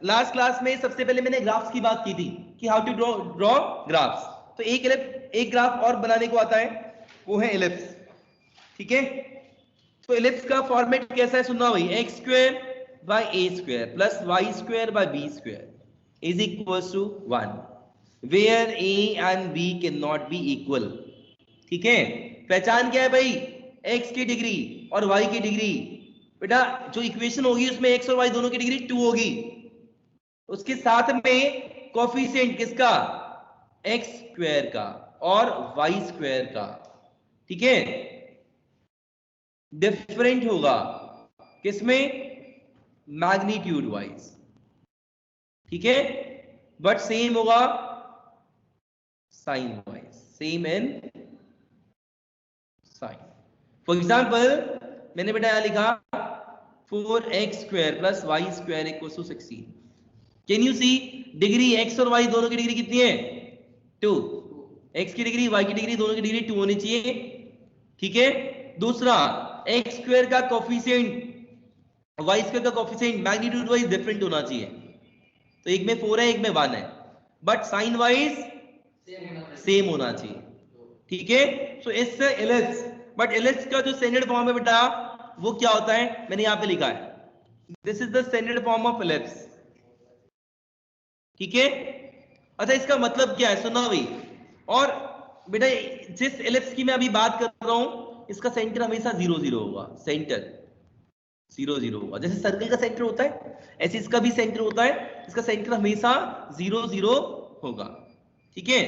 Last class में सबसे पहले मैंने ग्राफ्स की बात की थी कि हाउ टू ड्रॉ ग्राफ्स। तो एक ग्राफ और बनाने को आता है, वो है इलिप्स। ठीक है, तो इलिप्स का फॉर्मेट कैसा है सुनना भाई, x square by a square plus y square by b square is equal to 1 where a and b can not be equal. ठीक है, पहचान क्या है भाई, x की डिग्री और y की डिग्री। बेटा जो इक्वेशन होगी उसमें x और y दोनों की डिग्री 2 होगी, उसके साथ में कोफिशिएंट किसका, x स्क्वायर का और y स्क्वायर का। ठीक है, डिफरेंट होगा किसमें, मैग्नीट्यूड वाइज। ठीक है, बट सेम होगा sign wise, same in sign. For example मैंने बेटा यहां लिखा 4x square plus y square equal to 16। Can you see, degree x और y दोनों की डिग्री कितनी है, 2। x की डिग्री y की डिग्री दोनों की डिग्री 2 होनी चाहिए। ठीक है, दूसरा x स्क्वायर का कोफिशिएंट y स्क्वायर का कोफिशिएंट मैग्नीट्यूड वाइज डिफरेंट होना चाहिए। तो एक में 4 है एक में 1 है, बट साइन वाइज सेम होना चाहिए। ठीक है, सो इससे इलिप्स, बट इलिप्स का जो स्टैंडर्ड फॉर्म है बेटा वो क्या होता है, मैंने यहां पे लिखा है, this is the standard form of ellipse. ठीक है, अच्छा इसका मतलब क्या है सुनना भाई। और बेटा जिस इलिप्स की मैं अभी बात कर रहा हूं इसका सेंटर हमेशा 0 0 होगा, सेंटर 0 0 होगा। जैसे सर्कल का सेंटर होता है ऐसे इसका भी सेंटर होता है, इसका सेंटर हमेशा 0 0 होगा। ठीक है,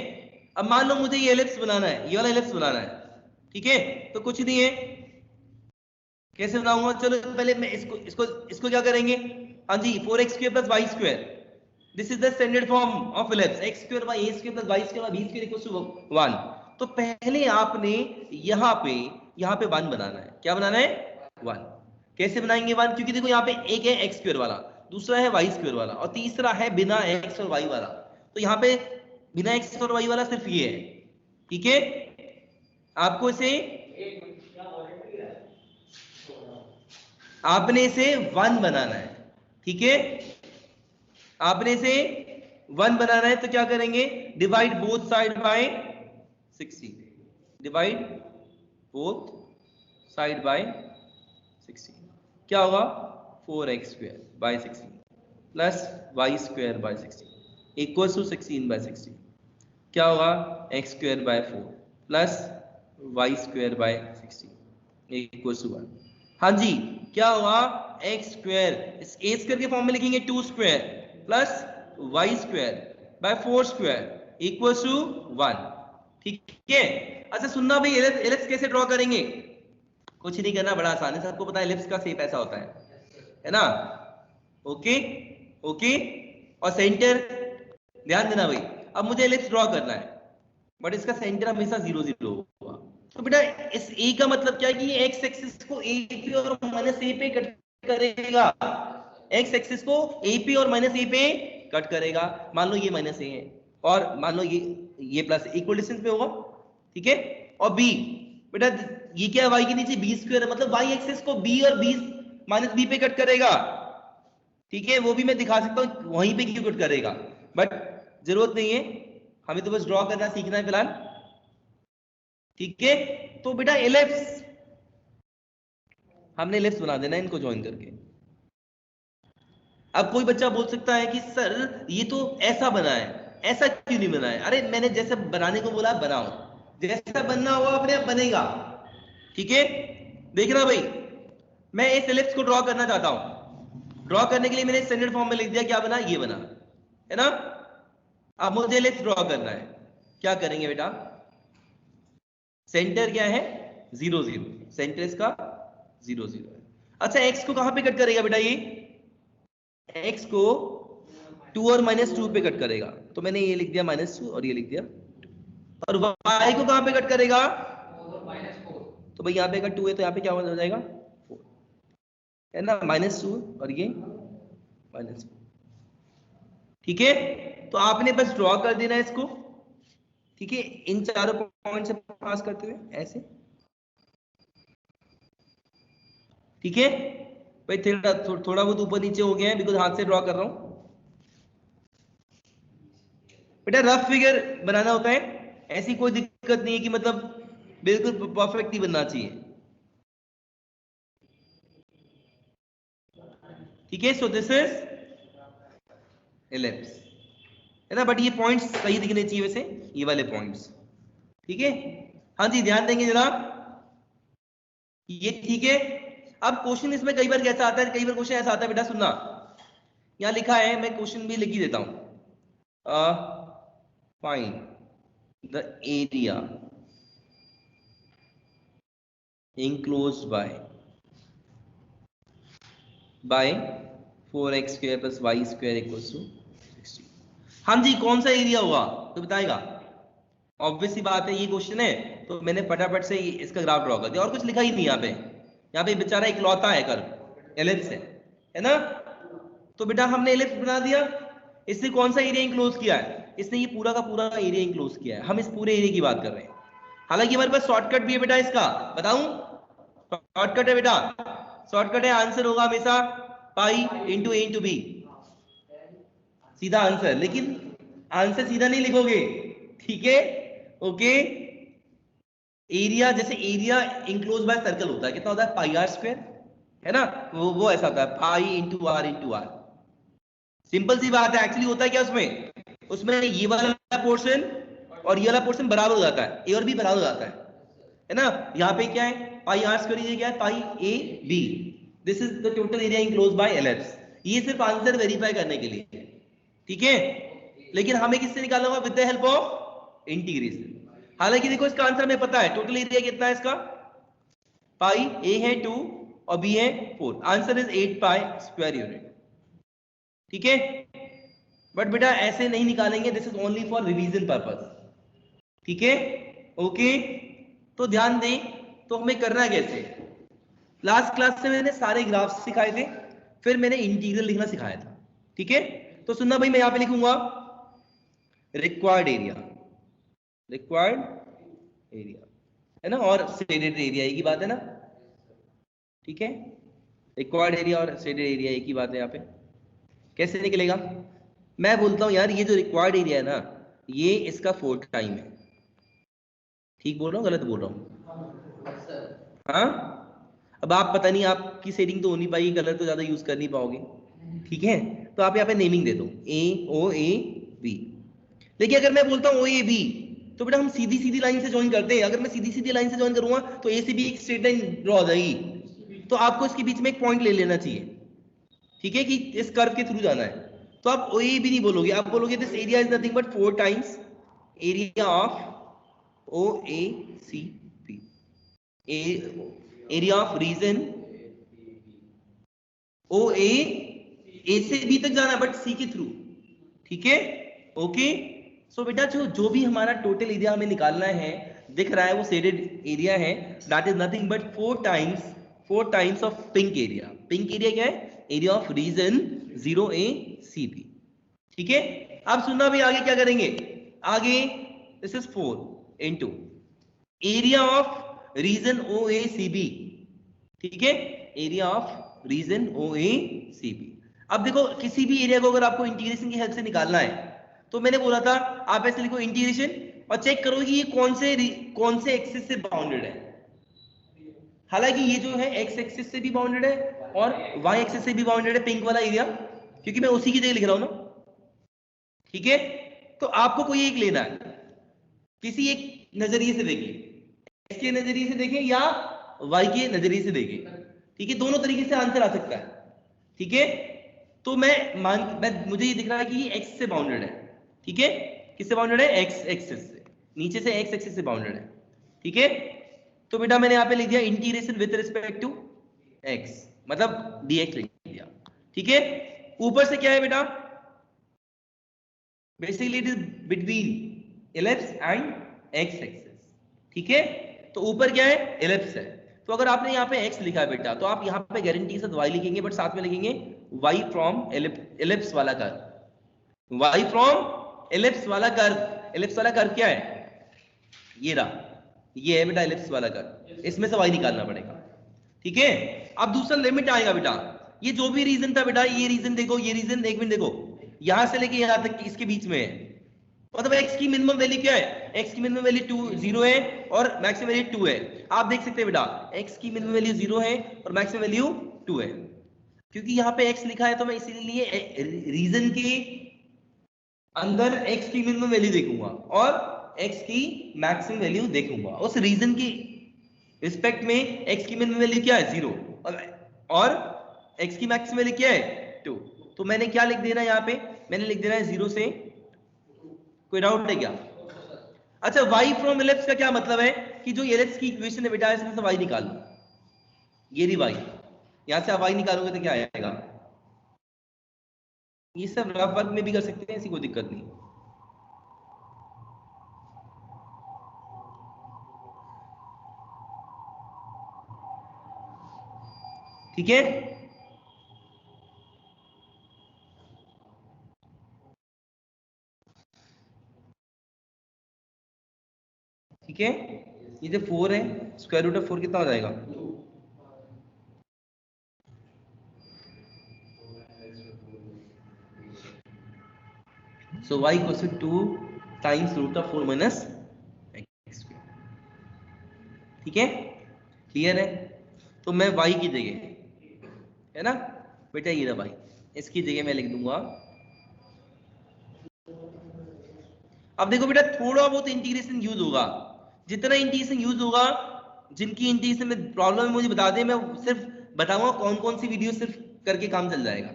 अब मान लो मुझे ये इलिप्स बनाना है, ये वाला इलिप्स बनाना है। ठीक है, तो कुछ नहीं है, कैसे बनाऊंगा, चलो पहले मैं इसको इसको इसको क्या करेंगे, हाँ जी 4x square plus y square, this is the standard form of ellipse, x square by a square plus y square by b square equals to 1। तो पहले आपने यहाँ पे 1 बनाना है, क्या बनाना है 1। कैसे बनाएंगे 1, क्योंकि देखो यहाँ पे एक है x स्क्वायर वाला, दूसरा है y स्क्वायर वाला और तीसरा है बिना x और y वाला। तो यहाँ पे बिना x और y वाला सिर्फ ये है। ठीक है, आपको इसे आपने इसे 1 बनाना है। ठीक है, आपने इसे 1 बनाना है, तो क्या करेंगे, divide both side by 16, divide both side by 16, क्या होगा 4x square by 16 plus y square by 16 equals to 16 by 16, क्या होगा x square by 4 plus y square by 16 equals to 1। हाँ जी, क्या होगा x स्क्वायर, इस a स्क्वायर के फॉर्म में लिखेंगे 2 square plus y square by 4 square equals to 1। ठीक है, अच्छा सुनना भाई, एलिप्स कैसे ड्रॉ करेंगे, कुछ नहीं करना, बड़ा आसान है, सबको पता है एलिप्स का शेप ऐसा होता है ना। ओके ओके, और सेंटर ध्यान देना भाई, अब मुझे एलिप्स ड्रॉ करना है बट इसका सेंटर हमेशा 0 0 होगा। तो बेटा इस ए का मतलब क्या है कि ये एक्स एक्सिस को ए पे और माइनस ए पे कट करेगा, एक्स एक्सिस को ए पे और माइनस ए पे कट करेगा। मान लो ये माइनस ए है और मान लो ये प्लस, इक्वल डिस्टेंस पे होगा। ठीक है, और बी बेटा ये क्या है, वाई के नीचे बी स्क्वायर है, मतलब वाई एक्सिस को बी और बी माइनस बी पे कट करेगा। ठीक है, वो भी मैं दिखा सकता हूँ वहीं पे क्यों कट करेगा, बट जरूरत नहीं है, हमें तो बस ड्रॉ करना सीखना है फिलहाल। ठीक है, तो बेटा एलिप्स हमने एलिप्स बना देना इनको ज्वाइन करके। अब कोई बच्चा बोल सकता है कि सर ये तो ऐसा बना है, ऐसा क्यों नहीं बना है। अरे मैंने जैसा बनाने को बोला बनाओ, जैसा बनना होगा अपने आप बनेगा। ठीक है, देखना भाई, मैं इस एलिप्स को ड्रॉ करना चाहता हूं, ड्रॉ करने के लिए मैंने स्टैंडर्ड फॉर्म में लिख दिया, क्या बना, ये बना है ना। अब मुझे एलिप्स ड्रॉ करना है, क्या करेंगे बेटा, सेंटर क्या है 0 0, सेंटर इसका 0 0 है। अच्छा एक्स को कहां पे कट करेगा बेटा, ये एक्स को 2 और -2 पे कट करेगा, तो मैंने ये लिख दिया -2 और ये लिख दिया 2। और y को कहां पे कट करेगा, तो भाई यहाँ पे अगर 2 है तो यहाँ पे क्या हो जाएगा 4 है ना, -2 और ये -4। ठीक है, तो आपने बस ड्रॉ कर देना है इसको। ठीक है, इन चारों पॉइंट से पास करते हुए ऐसे। ठीक है भाई, थोड़ा बहुत ऊपर नीचे हो गया है बिकॉज हाथ से ड्रॉ कर रहा हूं। बेटा रफ फिगर बनाना होता है, ऐसी कोई दिक्कत नहीं है कि मतलब बिल्कुल परफेक्ट ही बनना चाहिए, ठीक है। सो दिस इज इलिप्स, है ना, बट ये पॉइंट्स सही दिखने चाहिए वैसे, ये वाले पॉइंट्स, ठीक है। हाँ जी, ध्यान देंगे जनाब, ये ठीक है। अब क्वेश्चन इसमें कई बार कैसा आता है, कई बार क्वेश्चन ऐसा आता है बेटा, सुनना, यहां लिखा है, मैं क्वेश्चन भी लिख ही देता हूं, find the area enclosed by 4x square plus y square equals to 60। हाँ जी, कौन सा एरिया हुआ तो बताएगा, ऑब्वियस सी बात है, ये क्वेश्चन है तो मैंने फटाफट से इसका ग्राफ ड्रॉ कर दिया, और कुछ लिखा ही नहीं यहाँ पे बेचारा इकलौता है कर्व, एलिप्स है ना। तो बेटा हमने एलिप्स बना दिया, इसने कौन सा एरिया इंक्लोज किया है, इसने ये पूरा का पूरा एरिया इंक्लोज किया है, हम इस पूरे एरिया की बात कर रहे हैं। हालांकि हमारे पास शॉर्टकट भी है बेटा, इसका बताऊं, शॉर्टकट है बेटा, शॉर्टकट है, आंसर होगा हमेशा पाई इंटू ए इंटू बी, सीधा आंसर, लेकिन आंसर सीधा नहीं लिखोगे, ठीक है, ओके। एरिया, जैसे एरिया इंक्लोज बाय सर्कल होता है, कितना होता है, पाई आर स्क्वायर, है ना, वो ऐसा होता है, pi into r into r, simple सी बात है। एक्चुअली होता है क्या उसमें ये वाला पोर्शन और ये वाला पोर्शन बराबर हो जाता है, ए और बी बराबर हो जाता है ना। यहाँ पे क्या है, पाई आर स्क्वायर, ये क्या है, pi a b, this is the total area enclose by ellipse. ये सिर्फ आंसर वेरीफाई करने के लिए, ठीक है, लेकिन हमें किससे निकालना होगा, with the help of integration. हालांकि देखो इसका आंसर हमें पता है, टोटल एरिया कितना है इसका, पाई, ए है 2 और बी है 4, answer is 8 pi square unit, ठीक है। बट बेटा ऐसे नहीं निकालेंगे, this is only for revision purpose, ठीक है, ओके। तो ध्यान दें, तो हमें करना कैसे, लास्ट क्लास से मैंने सारे ग्राफ्स सिखाए थे, फिर मैंने इंटीग्रल लिखना सिखाया था, ठीक है। तो सुनना भाई, मैं यहां पे लिखूंगा रिक्वायर्ड एरिया, रिक्वायर्ड एरिया, है ना, और शेडेड एरिया एक ही बात है ना, ठीक है, रिक्वायर्ड एरिया और शेडेड एरिया एक ही बात है। यहाँ पे कैसे निकलेगा, मैं बोलता हूं यार, ये जो रिक्वायर्ड एरिया है ना, ये इसका 4 टाइम है, ठीक बोल रहा हूँ गलत बोल रहा हूँ, हाँ। अब आप पता नहीं, आपकी शेडिंग तो हो नहीं पाएगी, कलर तो ज्यादा यूज कर नहीं पाओगे, ठीक है, तो आप यहाँ पे नेमिंग दे दो, ए ओ ए बी। लेकिन अगर मैं बोलता हूँ ओ ए बी, तो बेटा हम सीधी सीधी लाइन से ज्वाइन करते हैं, अगर मैं सीधी सीधी लाइन से ज्वाइन करूंगा तो ए से बी एक स्ट्रेट लाइन ड्रॉ हो जाएगी, तो आपको इसके बीच में एक पॉइंट ले लेना चाहिए, ठीक है, कि इस कर्व के थ्रू जाना है। तो आप ओ ए बी नहीं बोलोगे, आप बोलोगे this area is nothing but 4 times area of O A C B, area of region O A से बी तक जाना बट सी के थ्रू, ठीक है, ओके। सो बेटा जो भी हमारा टोटल एरिया हमें निकालना है, दिख रहा है वो शेडेड एरिया है, that is nothing but 4 times of pink area. Pink area क्या है, एरिया ऑफ रीजन 0ACB, ठीक है। अब सुनना भी, आगे क्या करेंगे, आगे this is 4 into area of region OACB, ठीक है, एरिया ऑफ रीजन OACB। अब देखो, किसी भी एरिया को अगर आपको इंटीग्रेशन की हेल्प से निकालना है, तो मैंने बोला था आप ऐसे लिखो इंटीग्रेशन और चेक करो कि ये कौन से एक्सिस से बाउंडेड है। हालांकि ये जो है एक्स एक्सिस से भी बाउंडेड है और वाई एक्सिस से भी बाउंडेड है, पिंक वाला एरिया, क्योंकि मैं उसी की जगह लिख रहा हूं ना, ठीक है। तो आपको कोई एक लेना है, किसी एक नजरिए से देखिए, एक्स के नजरिए से देखें या वाई के नजरिए से देखें, ठीक है, दोनों तरीके से आंसर आ सकता है, ठीक है। तो मुझे ये दिख रहा है कि ये एक्स से बाउंडेड है, ठीक है, किससे बाउंडेड है, एक्स एक्सिस से, नीचे से एक्स एक्सिस से बाउंडेड है, ठीक है। तो बेटा मैंने यहाँ पे लिख दिया integration with respect to x, मतलब dx लिख दिया, ठीक है। ऊपर से क्या है बेटा, basically it is between ellipse and x axis, ठीक है। तो ऊपर क्या है, एलिप्स है, तो अगर आपने यहाँ पे x लिखा है बेटा, तो आप यहाँ पे गारंटी के साथ y लिखेंगे, बट साथ में लिखेंगे y फ्रॉम एलिप्स वाला कर्व, y फ्रॉम एलिप्स वाला कर्व। एलिप्स वाला कर्व क्या है, ये रहा, ये है बेटा एलिप्स वाला कर्व, इसमें से y निकालना पड़ेगा, ठीक है। अब दूसरा लिमिट आएगा बेटा, ये जो भी रीजन था बेटा, ये रीजन देखो, ये रीजन एक मिनट देखो, यहां से लेके यहां तक इसके बीच में है, मतलब x की मिनिमम वैल्यू क्या है, x की मिनिमम वैल्यू 0 है और मैक्सिमम वैल्यू 2 है। आप देख सकते हैं बेटा x की मिनिमम वैल्यू 0 है और मैक्सिमम वैल्यू 2 है। क्योंकि यहाँ पे x लिखा है तो मैं इसीलिए रीजन के अंदर x की मिनिमम वैल्यू देखूंगा और x की मैक्सिमम वैल्यू देखूंगा। उस रीजन की रिस्पेक्ट में x की मिनिमम वैल्यू क्या है 0 और x की मैक्सिमम वैल्यू क्या है 2। तो मैंने क्या लिख देना है यहाँ पे, मैंने लिख देना है 0 से, कोई डाउट है क्या? अच्छा y फ्रॉम एलिप्स का क्या मतलब है कि जो एलिप्स की इक्वेशन है बेटा इसमें से y निकाल लो, ये रही y, यहां से आप y निकालोगे तो क्या आएगा? ये सब रफ वर्क में भी कर सकते हैं, ऐसी कोई दिक्कत नहीं। ठीक है, ठीक है, ये जो 4 है स्क्वायर रूट ऑफ 4 कितना हो जाएगा? So y equals to 2 times root of 4 minus x। ठीक है, क्लियर है? तो मैं y की जगह, है ना बेटा, ये रहा y, इसकी जगह मैं लिख दूंगा। अब देखो बेटा थोड़ा बहुत इंटीग्रेशन यूज होगा, जितना इंटीग्रेशन यूज होगा, जिनकी इंटीग्रेशन में प्रॉब्लम है मुझे बता दें, मैं सिर्फ बताऊंगा कौन कौन सी वीडियो सिर्फ करके काम चल जाएगा।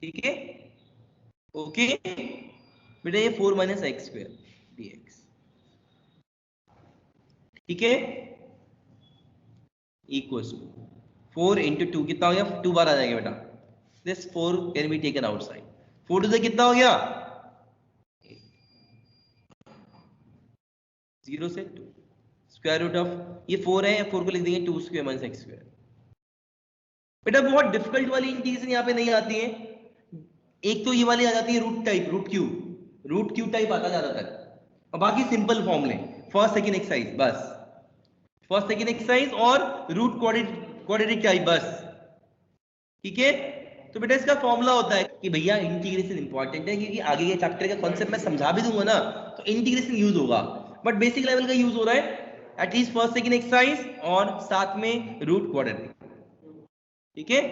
ठीक है, ओके बेटा, ये 4 माइनस एक्स स्क्वायर dx, ठीक है, इक्वल्स टू 4 इंटू 2 कितना हो गया? 2 बार आ जाएगा बेटा, this 4 can be taken outside. 4 टू कितना हो गया? 0 से 2 स्क्वायर रूट ऑफ, ये 4 है, 4 को लिख देंगे 2 स्क्वायर माइनस एक्स स्क्वायर। बेटा बहुत डिफिकल्ट वाली इंटीग्रेशन यहाँ पे नहीं आती है, एक तो ये वाली आ जाती है root type, root Q type आता ज्यादातर, और बाकी सिंपल फॉर्मूले, फर्स्ट सेकंड एक्सरसाइज बस, फर्स्ट सेकंड एक्सरसाइज और रूट क्वाड्रेटिक टाइप बस। ठीक है, तो बेटा इसका फॉर्मूला होता है कि भैया इंटीग्रेशन इंपॉर्टेंट है, क्योंकि आगे के चैप्टर का कॉन्सेप्ट मैं समझा भी दूंगा ना तो इंटीग्रेशन यूज होगा, बट बेसिक लेवल का यूज हो रहा है एटलीस्ट फर्स्ट सेकंड एक्सरसाइज और साथ में रूट क्वाड्रेटिक। ठीक है,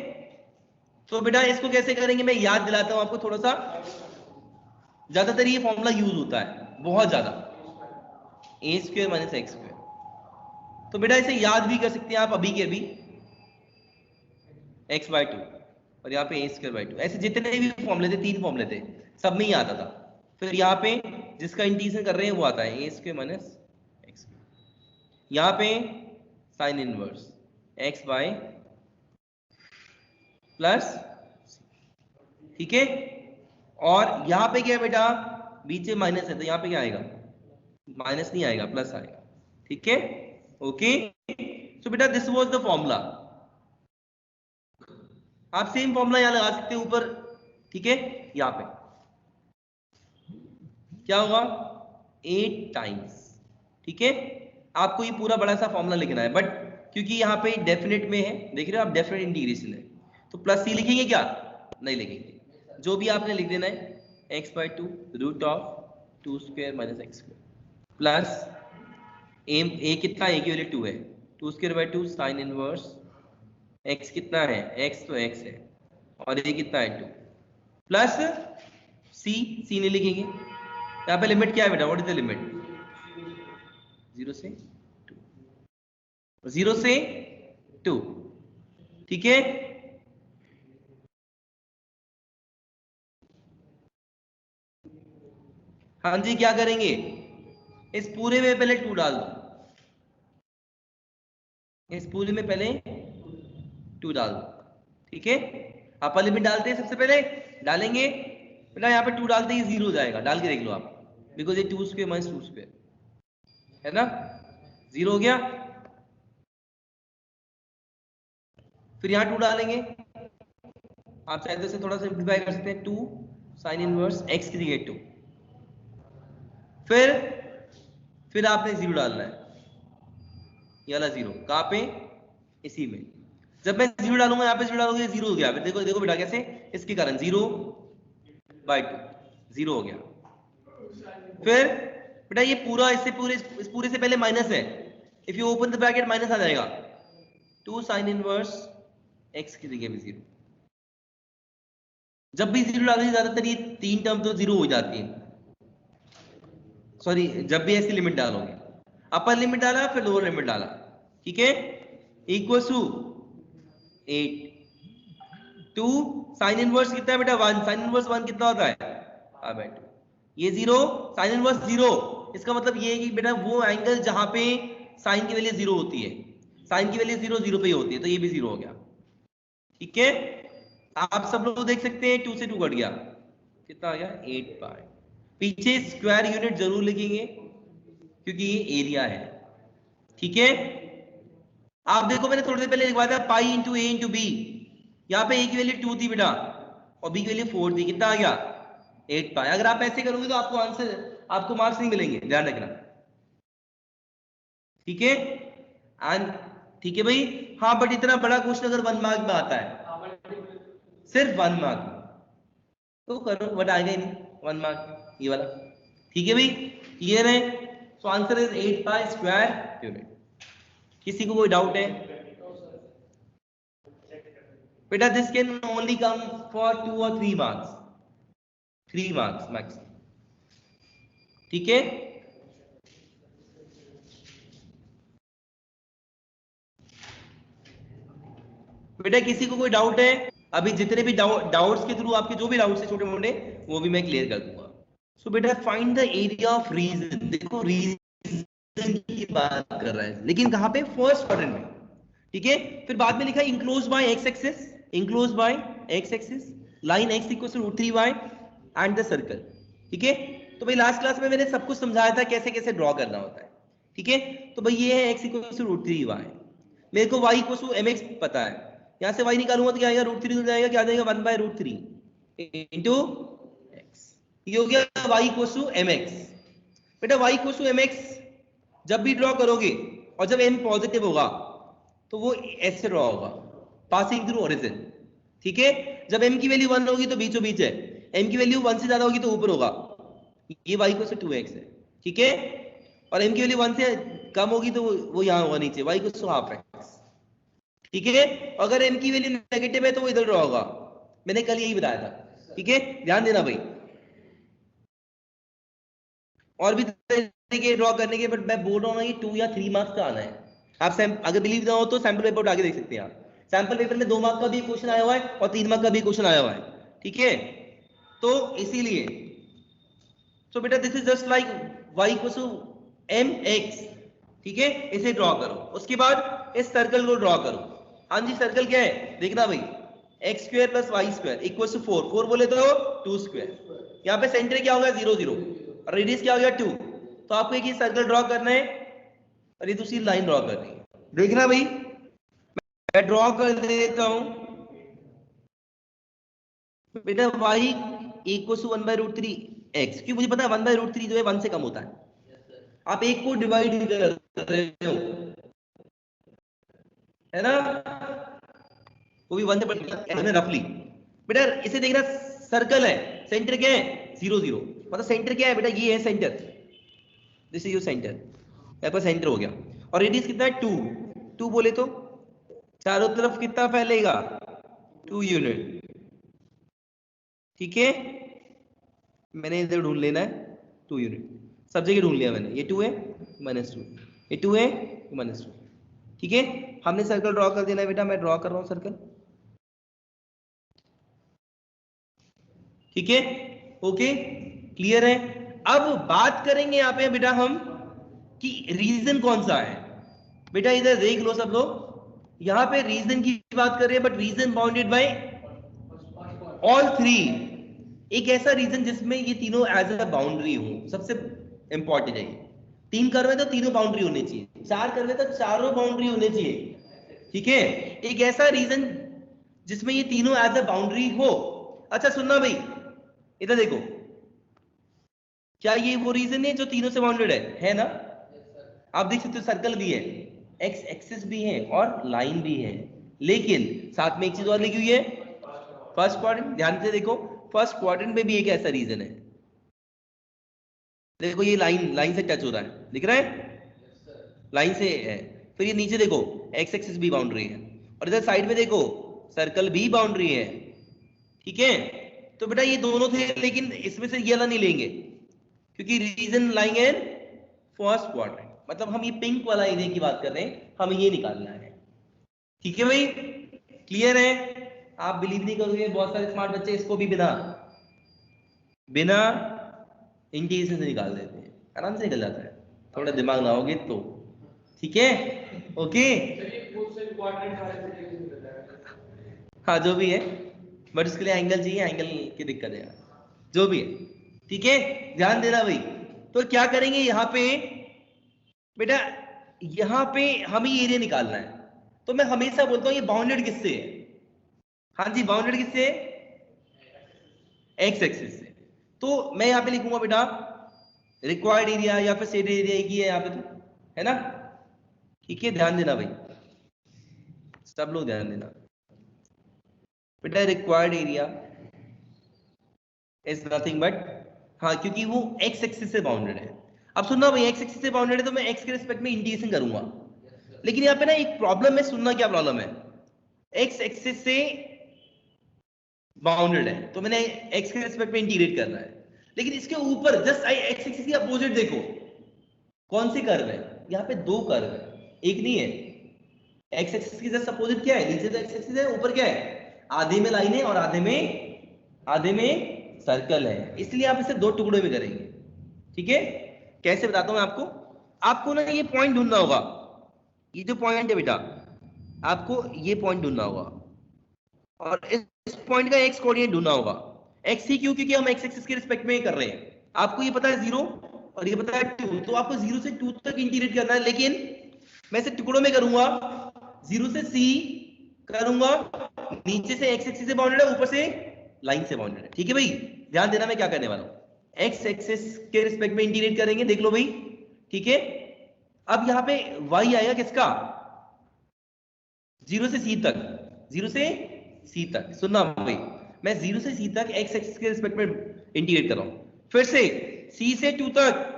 तो बेटा इसको कैसे करेंगे मैं याद दिलाता हूं आपको थोड़ा सा। ज्यादातर ये फॉर्मूला यूज होता है बहुत ज्यादा, ए स्क्वायर माइनस एक्स स्क्वायर। तो बेटा इसे याद भी कर सकते हैं आप अभी के अभी, एक्स बाई 2 और यहाँ पे ए स्क्वायर बाई 2, ऐसे जितने भी फॉर्मूले थे, 3 फॉर्मूले थे, सब में ही आता था। फिर यहाँ पे जिसका इंटीग्रेशन कर रहे हैं वो आता है ए स्क्वायर माइनस एक्स स्क्वायर, यहाँ पे sign inverse x by plus, ठीक है, और यहाँ पे क्या है बेटा, बीच में माइनस है तो यहाँ पे क्या आएगा? माइनस नहीं आएगा, प्लस आएगा। ठीक है, ओके, सो बेटा दिस वाज द फॉर्मूला। आप सेम फॉर्मूला यहाँ लगा सकते हैं ऊपर। ठीक है, यहाँ पे क्या होगा? 8 टाइम्स। ठीक है, आपको ये पूरा बड़ा सा फॉर्मूला लिखना है, बट क्योंकि यहाँ पे डेफिनेट में है, देख रहे हो आप, डेफिनेट इंटीग्रेशन है, तो प्लस सी लिखेंगे क्या? नहीं लिखेंगे, जो भी आपने लिख देना है x by 2 root of 2 square minus x square plus a कितना, ए की वैल्यू 2 है, 2 square by 2 sine inverse x कितना है, एक्स तो एक्स है और ए कितना है 2 प्लस सी नहीं लिखेंगे, यहाँ पे लिमिट क्या है बेटा, व्हाट इज द लिमिट? 0 से 2, 0 से 2। ठीक है, हाँ जी, क्या करेंगे? इस पूरे में पहले 2 डाल दो, इस पूरे में पहले 2 डाल दो। ठीक है, अपर लिमिट डालते हैं सबसे पहले, डालेंगे बेटा यहाँ पे 2 डालते ही 0 हो जाएगा, डाल के देख लो आप, बिकॉज ये 2 स्क्वायर माइनस 2 स्क्वायर है ना, 0 हो गया। फिर यहाँ 2 डालेंगे, आप चाहे तो इसे थोड़ा सिंप्लीफाई कर सकते हैं, 2 साइन इनवर्स एक्स की जगह 2, फिर आपने 0 डालना है, ये वाला 0 कहाँ पे? इसी में। जब मैं 0 डालूंगा यहाँ पे 0 डालूंगा, 0 हो गया। फिर देखो देखो बेटा कैसे, इसके कारण 0 बाई 2 0 हो गया। फिर बेटा ये पूरा इस पूरे से पहले माइनस है, if you open the bracket minus आ जाएगा, 2 sin इनवर्स x की जगह पे 0। जब भी 0 डालोगे ज्यादातर ये 3 टर्म तो 0 हो जाती है, सॉरी जब भी ऐसी लिमिट डालोगे, अपर लिमिट डाला फिर लोअर लिमिट डाला, ठीक है, इक्वल टू 8। 2 साइन इनवर्स कितना है बेटा 1, साइन इनवर्स 1 कितना होता है, अब ये 0 साइन इनवर्स 0, इसका मतलब ये है कि बेटा वो एंगल जहां पे साइन की वैल्यू 0 होती है, साइन की वैल्यू 0 0 पे ही होती है, तो ये भी 0 हो गया, ठीक है। आप सब लोग देख सकते हैं 2 से 2 कट गया, कितना आ गया 8 पाई। पीछे स्क्वायर यूनिट जरूर लिखेंगे क्योंकि ये एरिया है, ठीक है। आप देखो मैंने थोड़ी देर पहले लिखवाया था पाई इंटू ए इंटू बी, यहाँ पे ए की वैल्यू 2 थी बेटा और बी की वैल्यू 4 थी, कितना आ गया 8 पाई। अगर आप ऐसे करोगे तो आपको आंसर, आपको मार्क्स नहीं मिलेंगे, ध्यान रखना, ठीक है। एंड ठीक है भाई, हाँ बट इतना बड़ा क्वेश्चन अगर 1 मार्क में आता है, सिर्फ 1 मार्क में, तो करो, बट आएगा ही नहीं 1 मार्क ये वाला, ठीक है भाई, क्लियर है। So answer is 8 pi square unit. किसी को कोई डाउट है बेटा? This can only come for 2 or 3 marks, 3 marks max, ठीक है। बेटा किसी को कोई डाउट है? अभी जितने भी डाउट्स के थ्रू आपके जो भी डाउट्स है छोटे मोटे वो भी मैं क्लियर कर दूंगा। सो बेटा find the area of region, देखो रीजन की बात कर रहा है लेकिन कहां पे, फर्स्ट क्वाड्रेंट में, ठीक है। फिर बाद में लिखा है enclose by x axis, enclose by x axis, line x equal to √3y and the circle, ठीक है। तो भाई लास्ट क्लास में मैंने सब कुछ समझाया था कैसे कैसे ड्रॉ करना होता है, ठीक है। तो भाई ये है x इक्वल टू √3y, मेरे को y इक्वल टू mx पता है, यहां से y निकालूंगा तो क्या आएगा √3 हो जाएगा, क्या आ जाएगा 1/√3 इंटू x, ये हो गया y इक्वल टू mx। बेटा y इक्वल टू mx जब भी ड्रॉ करोगे और जब m पॉजिटिव होगा तो वो ऐसे ड्रॉ होगा, पासिंग थ्रू ओरिजिन, ठीक है। जब m की वैल्यू 1 होगी तो बीचों बीच है, m की वैल्यू 1 से ज्यादा होगी तो ऊपर होगा, ये y इक्वल टू 2x है, ठीक है। और m की वैल्यू 1 से कम होगी तो वो यहां होगा नीचे, y equal to half x, ठीक है। अगर m की वैल्यू नेगेटिव है तो वो इधर ड्रॉ होगा, मैंने कल यही बताया था, ठीक है, ध्यान देना भाई। और भी तरीके ड्रॉ करने के, बट मैं बोल रहा हूँ ना कि 2 या 3 मार्क्स का आना है। आप अगर बिलीव ना हो तो सैंपल पेपर उठा के देख सकते हैं आप, सैंपल पेपर में 2 मार्क का भी क्वेश्चन आया हुआ है और 3 मार्क का भी क्वेश्चन आया हुआ है, ठीक है। तो इसीलिए सो बेटा this is just like y equal to mx, ठीक है, इसे ड्रॉ करो। उसके बाद इस सर्कल को ड्रॉ करो। हाँ जी सर्कल क्या है देखना भाई, x square plus y square equal to 4, 4 बोले तो 2 स्क्वायर, यहाँ पे सेंटर क्या होगा 0 0 और रेडियस क्या हो गया 2। तो आपको एक ही सर्कल ड्रॉ करना है और ये दूसरी लाइन ड्रॉ करनी है, देखना भाई मैं ड्रॉ कर देता हूं बेटा y इक्वल टू 1/√3 x, क्यों मुझे पता है 1/√3 जो है 1 से कम होता है, आप एक को डिवाइड कर रहे हो है ना, वो भी 1 से बढ़ रफली। बेटा इसे देखना सर्कल है, सेंटर क्या है 0 0, मतलब सेंटर क्या है बेटा, ये है centre, this is your centre, यहाँ पर सेंटर हो गया। और रेडियस कितना है 2, 2 बोले तो चारों तरफ कितना फैलेगा 2 यूनिट, ठीक है। मैंने इधर ढूंढ लेना है 2 यूनिट, सब जगह ढूंढ लिया मैंने, ये 2 है -2, ये 2 है -2, ठीक है। हमने सर्कल ड्रॉ कर देना है बेटा, मैं ड्रॉ कर रहा हूं सर्कल, ठीक है, ओके क्लियर है। अब बात करेंगे यहाँ पे बेटा हम कि रीजन कौन सा है। बेटा इधर देख लो सब लोग, यहाँ पे रीजन की बात कर रहे हैं, but reason bounded bye all 3, एक ऐसा रीजन जिसमें ये तीनों एज अ बाउंड्री हो, सबसे इंपॉर्टेंट है ये। 3 कर्व है तो तीनों बाउंड्री होनी चाहिए, 4 कर्व है तो चारों बाउंड्री होनी चाहिए, ठीक है। एक ऐसा रीजन जिसमें ये तीनों एज अ बाउंड्री हो। अच्छा सुनना भाई, इधर देखो, क्या ये वो रीजन है जो तीनों से बाउंडेड है ना? आप देख सकते हो सर्कल भी है, एक्स एक्सिस भी है और लाइन भी है, लेकिन साथ में एक चीज और लिखी हुई है फर्स्ट क्वाड्रेंट। ध्यान से देखो फर्स्ट क्वाड्रेंट में भी एक ऐसा रीजन है, देखो ये लाइन से टच हो रहा है, दिख रहा है, लाइन से है। फिर ये नीचे देखो एक्स एक्सिस भी बाउंड्री है, और इधर साइड में देखो सर्कल भी बाउंड्री है, ठीक है। तो बेटा ये दोनों थे, लेकिन इसमें से ये वाला नहीं लेंगे, क्योंकि region lying in first quadrant, मतलब हम ये पिंक वाला एरिया की बात कर रहे हैं, हमें ये निकालना है, ठीक है भाई, क्लियर है। आप बिलीव नहीं करोगे, बहुत सारे स्मार्ट बच्चे इसको भी बिना इंटीग्रेशन से निकाल देते हैं, आराम से निकल जाता है, थोड़ा दिमाग लगाओगे तो, ठीक है, ओके। हाँ जो भी है, बट उसके लिए एंगल चाहिए, एंगल की दिक्कत है, जो भी है, ठीक है, ध्यान देना भाई। तो क्या करेंगे यहाँ पे बेटा, यहाँ पे हमें ये एरिया निकालना है, तो मैं हमेशा बोलता हूँ ये बाउंडेड किससे है? हाँ जी, बाउंडेड किससे है? एक्स एक्सिस से। तो मैं यहाँ पे लिखूंगा बेटा रिक्वायर्ड एरिया या फिर शेडेड एरिया एक ही है यहाँ पे, तो है ना, ठीक है, ध्यान देना भाई, सब लोग ध्यान देना बेटा, required area is nothing but, हाँ क्योंकि वो एक्स एक्सिस से बाउंडेड है। अब सुनना भाई, एक्स एक्सिस से बाउंडेड है तो मैं एक्स के रिस्पेक्ट में इंटीग्रेशन करूंगा, लेकिन यहाँ पे ना एक प्रॉब्लम है, सुनना क्या प्रॉब्लम है, एक्स एक्सिस से बाउंडेड है तो मैंने एक्स के रिस्पेक्ट में इंटीग्रेट करना है, लेकिन इसके ऊपर जस्ट एक्स एक्सिस की अपोजिट देखो कौन सी कर्व है, यहाँ पे दो कर्व है, एक नहीं है। एक्स एक्सिस की जस्ट अपोजिट क्या है, नीचे तो एक्स एक्सिस है, ऊपर क्या है, आधे में लाइन है और आधे में सर्कल है, इसलिए आप इसे दो टुकड़ों में करेंगे, ठीक है। कैसे बताता हूं मैं आपको ना ये पॉइंट ढूंढना होगा, ये जो पॉइंट है बेटा आपको ये पॉइंट ढूंढना होगा, और इस पॉइंट का एक्स कोऑर्डिनेट ढूंढना होगा। एक्स ही क्यों, क्योंकि हम एक्स एक्सिस के रिस्पेक्ट में कर रहे हैं, आपको ये पता है 0 और ये पता है 2, तो आपको 0 से 2 तक इंटीग्रेट करना है, लेकिन मैं इसे टुकड़ों में करूंगा, 0 से c करूंगा, नीचे से एक्स एक्सिस से बाउंडेड है, ऊपर से लाइन से बाउंडेड है, ठीक है भाई। ध्यान देना मैं क्या करने वाला हूं, एक्स एक्सिस के रिस्पेक्ट में इंटीग्रेट करेंगे, देख लो भाई, ठीक है। अब यहां पे y आएगा किसका, 0 से c तक, 0 से c तक, सुनना भाई, मैं 0 से c तक x एक्सिस के रिस्पेक्ट में इंटीग्रेट कर रहा हूं, फिर से c से 2 तक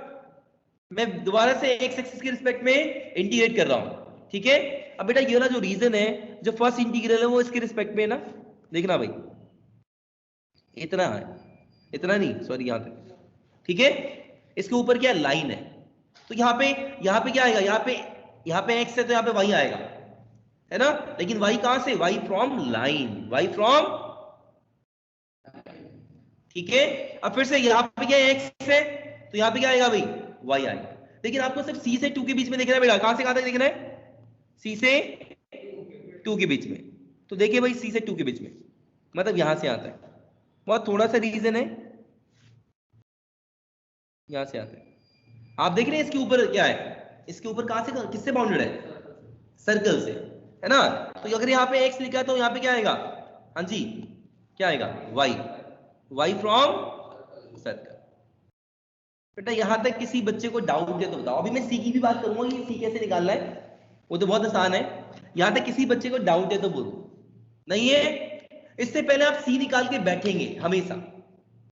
मैं दोबारा से x एक्सिस के रिस्पेक्ट में इंटीग्रेट कर रहा हूं, ठीक है। अब बेटा ये वाला जो रीजन है, जो फर्स्ट इंटीग्रल है वो इसके रिस्पेक्ट में है ना, देखना भाई, इतना है, इतना नहीं सॉरी यहां तक, ठीक है। इसके ऊपर क्या लाइन है, तो यहाँ पे क्या आएगा, यहाँ पे x है तो यहाँ पे y आएगा, है ना, लेकिन y कहां से, y from line, y from, ठीक है। अब फिर से यहाँ पे क्या है, x है तो यहाँ पे क्या आएगा भाई, y आएगा, लेकिन आपको सिर्फ c से 2 के बीच में देखना है बेटा, कहां से कहां तक देखना है, c से 2 के बीच में, तो देखिए भाई c से 2 के बीच में, मतलब यहां से आता है, बहुत थोड़ा सा रीजन है, यहां से आता है, आप देख रहे हैं इसके ऊपर क्या है, इसके ऊपर कहां से किससे बाउंडेड है, सर्कल से, है ना। तो अगर यहाँ पे x लिखा है तो यहाँ पे क्या आएगा, हाँ जी क्या आएगा, y फ्रॉम सर्कल। बेटा यहां तक किसी बच्चे को डाउट है तो बताओ, अभी मैं c की भी बात करूंगा, ये c कैसे निकालना है, वो तो बहुत आसान है, यहां तक किसी बच्चे को डाउट है तो बोलो, नहीं है, इससे पहले आप c निकाल के बैठेंगे हमेशा,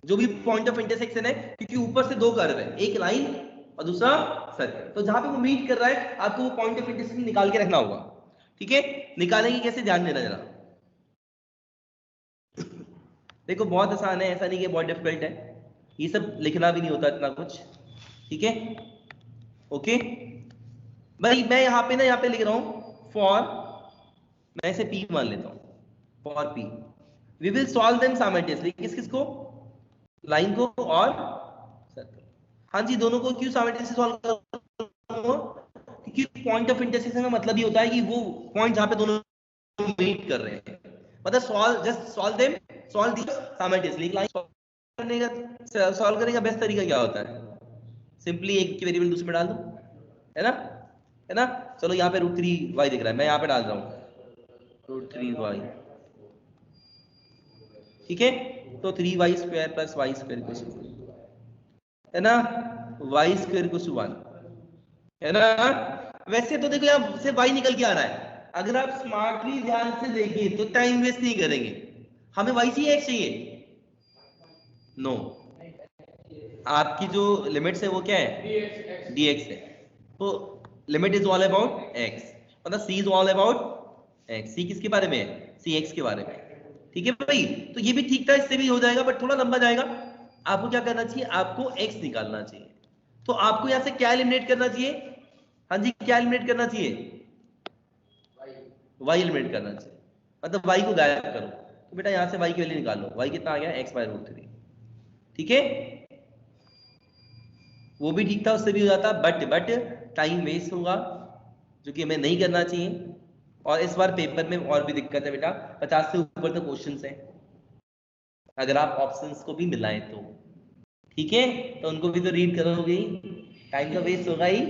जो भी पॉइंट ऑफ इंटरसेक्शन है, क्योंकि ऊपर से दो कर्व है, एक लाइन और दूसरा सर्कल, तो जहां पे वो मीट कर रहा है आपको वो पॉइंट ऑफ इंटरसेक्शन निकाल के रखना होगा, ठीक है। निकालेंगे कैसे, ध्यान देना जरा, देखो बहुत आसान है, ऐसा नहीं कि बहुत डिफिकल्ट है, ये सब लिखना भी नहीं होता इतना कुछ, ठीक है, ओके भाई। मैं यहाँ पे लिख रहा हूं फॉर, मैं इसे p मान लेता हूं, for p we will solve them simultaneously, किस किस को, लाइन को और सर्कल, हाँ जी दोनों को क्यों साइमल्टेनियसली सॉल्व करूंगा, क्योंकि पॉइंट ऑफ इंटरसेक्शन का मतलब ये होता है कि वो पॉइंट जहां पे दोनों मीट कर रहे हैं, मतलब solve them, solve the simultaneously. Line solve करने का बेस्ट तरीका क्या होता है, सिंपली एक की वेरिएबल दूसरे में डाल दो, है ना। चलो यहाँ पे √3y दिख रहा है, मैं यहाँ पे डाल रहा हूँ √3y, ठीक है, तो 3y² + y², है ना, y² = 1, है ना। वैसे तो देखो यहाँ से y निकल के आ रहा है, अगर आप स्मार्टली ध्यान से देखें तो टाइम वेस्ट नहीं करेंगे, हमें y चाहिए x चाहिए, नो आपकी जो लिमिट्स है वो क्या है, dx है। तो limit is all about x, मतलब c is all about x। c किसके बारे में है, c x के बारे में। ठीक है भाई, तो ये भी ठीक था, इससे भी हो जाएगा, बट थोड़ा लंबा जाएगा। आपको क्या करना चाहिए, आपको x निकालना चाहिए। तो आपको यहां से क्या एलिमिनेट करना चाहिए, हाँ जी क्या एलिमिनेट करना चाहिए, y एलिमिनेट करना चाहिए, मतलब y को गायब करो। तो बेटा यहां से y की वैल्यू निकालो, y कितना आ गया, x/√3। ठीक है, वो भी ठीक था, उससे भी हो जाता, बट टाइम वेस्ट होगा, जो कि हमें नहीं करना चाहिए। और इस बार पेपर में और भी दिक्कत है बेटा, 50 से ऊपर तो क्वेश्चंस हैं, अगर आप ऑप्शंस को भी मिलाएं तो। ठीक है, तो उनको भी तो रीड करोगे ही, टाइम तो वेस्ट होगा ही।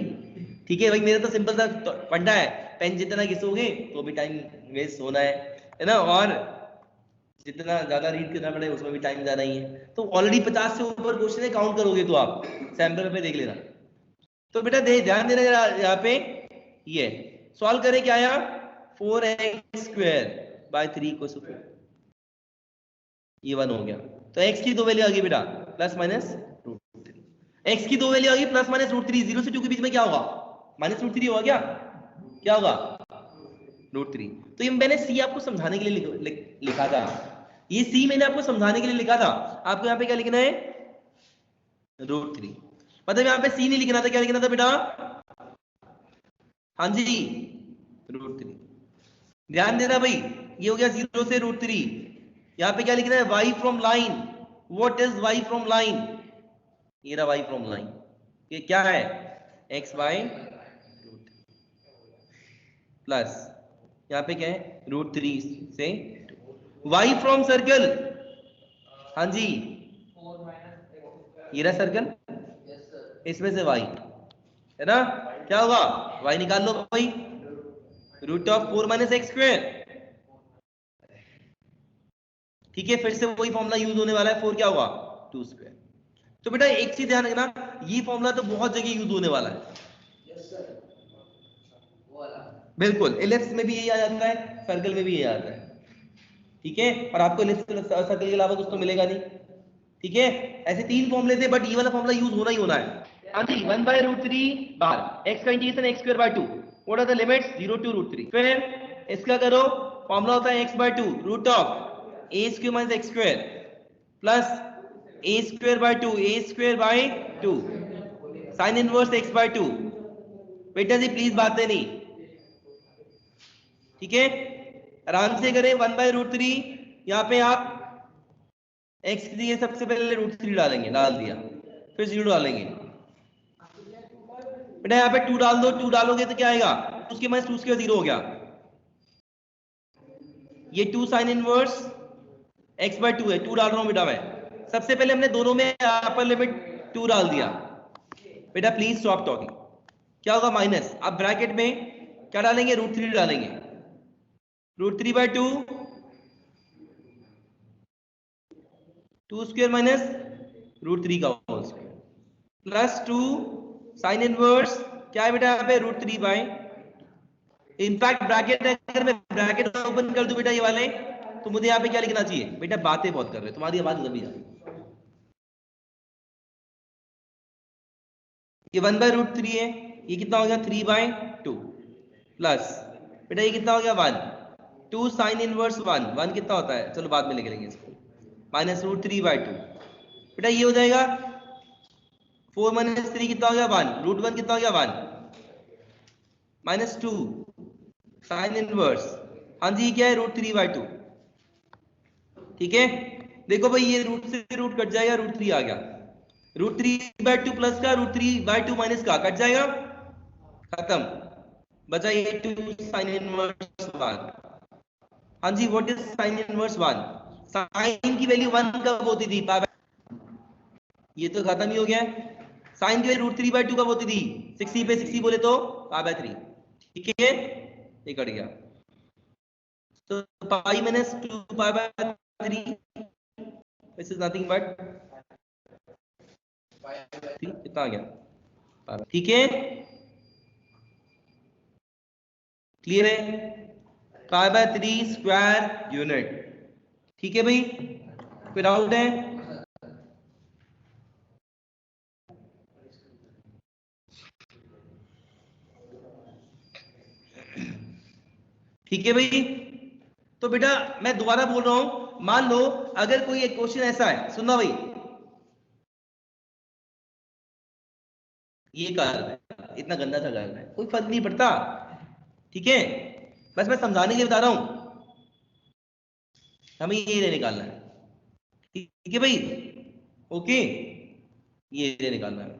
ठीक है भाई, मेरा तो सिंपल सा फंडा है, पेन जितना घिसोगे तो भी टाइम वेस्ट होना है ना, और जितना ज्यादा रीड करना पड़े उसमें भी टाइम ज्यादा ही है। तो ऑलरेडी 50 से ऊपर क्वेश्चन है, काउंट करोगे तो आप सैंपल पे देख लेना। तो बेटा ध्यान देना यहाँ पे, ये सॉल्व करें क्या आया, 4x²/3 = 4, ये 1 हो गया। तो x की दो वैल्यू आ गई बेटा, +-√3। x की दो वैल्यू आ गई +-√3, 0 से 2 के बीच में क्या होगा, -√3 होगा क्या होगा, √3। तो ये मैंने c आपको समझाने के लिए लिखा था, ये c मैंने आपको समझाने के लिए लिखा था। आपको यहाँ पे क्या लिखना है, √3। मतलब यहाँ पे c नहीं लिखना था, क्या लिखना था बेटा, हाँ जी √3। ध्यान देना भाई, ये हो गया 0 से √3। यहाँ पे क्या लिखना है, y from line. What is y from line, ये रहा y फ्रॉम लाइन, ये क्या है, x/√3 प्लस यहाँ पे क्या है, √3 से y फ्रॉम सर्कल, हाँ जी ये रहा सर्कल, इसमें से y है ना, क्या होगा, y निकाल लो भाई, √4 - x²। ठीक है, फिर से वही फॉर्मूला यूज होने वाला है, 4 क्या होगा, 2²। तो बेटा एक चीज ध्यान रखना, ये फॉर्मूला तो बहुत जगह यूज होने वाला है। बिल्कुल, एलिप्स में भी यही आ जाता है, सर्कल में भी यही आता है। ठीक है, और आपको एलिप्स सर्कल के अलावा कुछ तो मिलेगा नहीं। ठीक है, ऐसे 3 फॉर्मूले थे, बट ये वाला फॉर्मूला यूज होना ही होना है। हाँ जी, 1/√3 बार x का integration x²/2, what are the limits, 0 to √3। फिर इसका करो, फॉर्मूला होता है x/2 √a² - x² plus a²/2 a²/2 sine inverse x/2। बेटा जी प्लीज बातें नहीं, ठीक है, आराम से करें। 1/√3, यहाँ पे आप x के लिए सबसे पहले √3 डालेंगे, डाल दिया, फिर 0 डालेंगे। बेटा यहाँ पे 2 डाल दो, 2 डालोगे तो क्या आएगा, उसके माइनस 2² 0 हो गया, ये 2 साइन इनवर्स x/2 है, 2 डाल रहा हूं बेटा मैं। सबसे पहले हमने दोनों में अपर लिमिट 2 डाल दिया। बेटा प्लीज स्टॉप टॉकिंग, क्या होगा माइनस, अब ब्रैकेट में क्या डालेंगे, √3 डालेंगे, √3/2 2² माइनस √3 का whole square plus 2 sine inverse क्या है बेटा यहाँ पे, √3/, इनफैक्ट ब्रैकेट अगर मैं ब्रैकेट ओपन कर दूं बेटा ये वाले, तो मुझे यहाँ पे क्या लिखना चाहिए, बेटा बातें बहुत कर रहे हो, तुम्हारी आवाज दबी जा रही है। ये 1/√3 है, ये कितना हो गया, 3/2 प्लस बेटा ये कितना हो गया, 1 2 साइन इनवर्स 1 कितना होता है, चलो बाद में लिख लेंगे इसको, माइनस √3/2। बेटा ये हो जाएगा 4 - 3 कितना हो गया, 1 √1 कितना हो गया, 1 -2 साइन इनवर्स, हाँ जी क्या है, √3/2। ठीक है, देखो भाई ये रूट से रूट कट जाएगा, √3 आ गया, √3/2 प्लस का √3/2 माइनस का कट जाएगा, खत्म, बचा ये 2 साइन इनवर्स 1। हाँ जी, what is sine inverse 1, sine की वैल्यू 1 कब होती थी, ये तो खत्म ही हो गया, साइन की वैल्यू √3/2 कब होती थी, 60 पे 60 बोले तो π/3। ठीक है, ये कट गया, तो पाई -2 π/3 दिस इज नथिंग बट कितना आ गया, ठीक है, क्लियर है, π/3 यूनिट। ठीक है भाई, कोई डाउट है, ठीक है भाई। तो बेटा मैं दोबारा बोल रहा हूं, मान लो अगर कोई एक क्वेश्चन ऐसा है, सुनना भाई, ये कर्व है, इतना गंदा सा कर्व है, कोई फर्क नहीं पड़ता, ठीक है, बस मैं समझाने के लिए बता रहा हूं, हमें ये एरिया निकालना है, ठीक है भाई, ओके, ये एरिया निकालना है,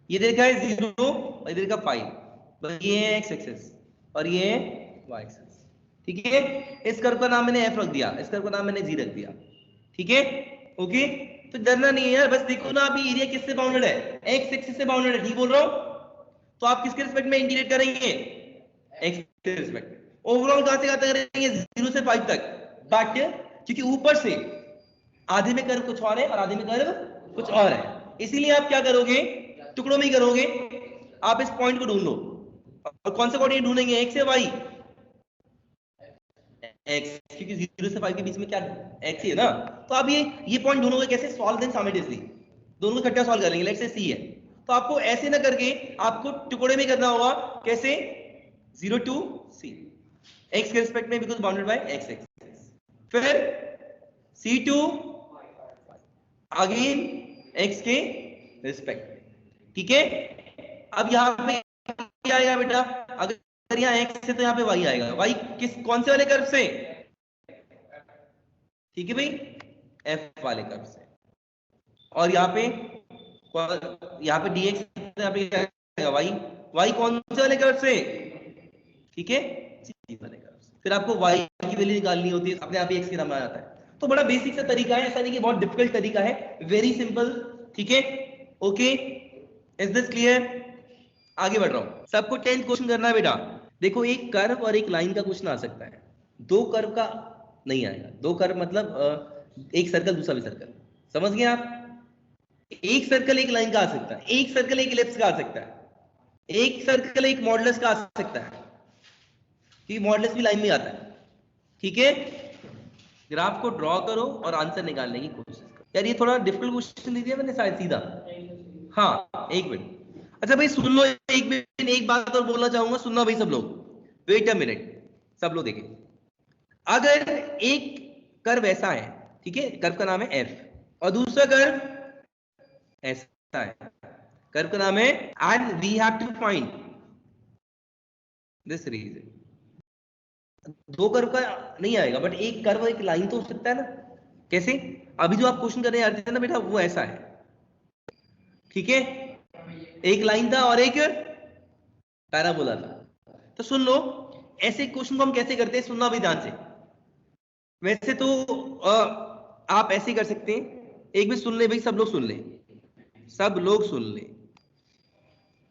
ये देखा है 0 और इधर का 5, ये है x एक्सिस और ये है y एक्सिस, ठीक है। इस कर्व का नाम मैंने f रख दिया, इस कर्व का नाम मैंने g रख दिया, ठीक है, ओके। तो डरना नहीं है यार, बस देखो ना अभी एरिया किससे बाउंडेड है, x एक्सिस से बाउंडेड है, ठीक बोल रहा हूं। तो आप किसके रिस्पेक्ट में इंटीग्रेट करेंगे, x के रिस्पेक्ट में। ओवरऑल कहां से कहां तक करेंगे, 0 से 5 तक, बट क्योंकि ऊपर से आधे में कर्व कुछ और है और आधे में कर्व कुछ और है, इसीलिए आप क्या करोगे, टुकड़ों में ही करोगे, आप इस पॉइंट को ढूंढ लो, और कौन से कोऑर्डिनेट ढूंढेंगे, x या y, x, क्योंकि 0 से 5 के बीच में क्या x ही है ना। तो आप ये पॉइंट ढूंढोगे कैसे, सॉल्व देम साइमल्टेनियसली, दोनों को इकट्ठा सॉल्व कर लेंगे, लेट्स से c है, तो आपको ऐसे ना करके आपको टुकड़े में करना होगा, कैसे, 0 to c, x के रिस्पेक्ट में because bounded by x axis, फिर c to अगेन x के रिस्पेक्ट में, ठीक है। अब यहां पे क्या आएगा बेटा, अगर यहाँ x है तो यहाँ पे y आएगा, y किस कौन से वाले कर्व से, ठीक है भाई, f वाले कर्व से, और यहाँ पे dx, यहाँ पे क्या आएगा, y कौन से वाले कर्व से, ठीक है, c वाले कर्व से। फिर आपको y की वैल्यू निकालनी होती है, अपने आप ही x के नाम आ जाता है। तो बड़ा बेसिक सा तरीका है, ऐसा नहीं कि बहुत डिफिकल्ट तरीका है, वेरी सिंपल, ठीक है, ओके, इज दिस क्लियर। आगे बढ़ रहा हूं, सबको 10th क्वेश्चन करना है बेटा। देखो एक कर्व और एक लाइन का क्वेश्चन आ सकता है, दो कर्व का नहीं आएगा, दो कर्व मतलब एक सर्कल दूसरा भी सर्कल, समझ गए आप, एक सर्कल एक लाइन का आ सकता है, एक सर्कल एक इलिप्स का आ सकता है, एक सर्कल एक मॉडुलस का आ सकता है, क्योंकि मॉडुलस भी लाइन में आता है, ठीक है। ग्राफ को ड्रॉ करो और आंसर निकालने की कोशिश करो। यार ये थोड़ा डिफिकल्ट क्वेश्चन दे दिया मैंने शायद सीधा, हाँ एक मिनट, अच्छा भाई सुन लो, एक मिनट, एक बात और बोलना चाहूंगा, सुनना भाई सब लोग, वेट अ मिनट, सब लोग देखें, अगर एक कर्व ऐसा है, ठीक है, कर्व का नाम है एफ, और दूसरा कर्व ऐसा है, कर्व का नाम है, and we have to find this region, दो कर्व का नहीं आएगा, बट एक कर्व एक लाइन तो हो सकता है ना, कैसे, अभी जो आप क्वेश्चन करने जा रहे थे ना बेटा, वो ऐसा है, ठीक है, एक लाइन था और एक पैराबोला था। तो सुन लो, ऐसे क्वेश्चन को हम कैसे करते हैं, सुनना भी ध्यान से। वैसे तो आप ऐसे कर सकते हैं, एक भी सुन ले भाई, सब लोग सुन ले, सब लोग सुन ले,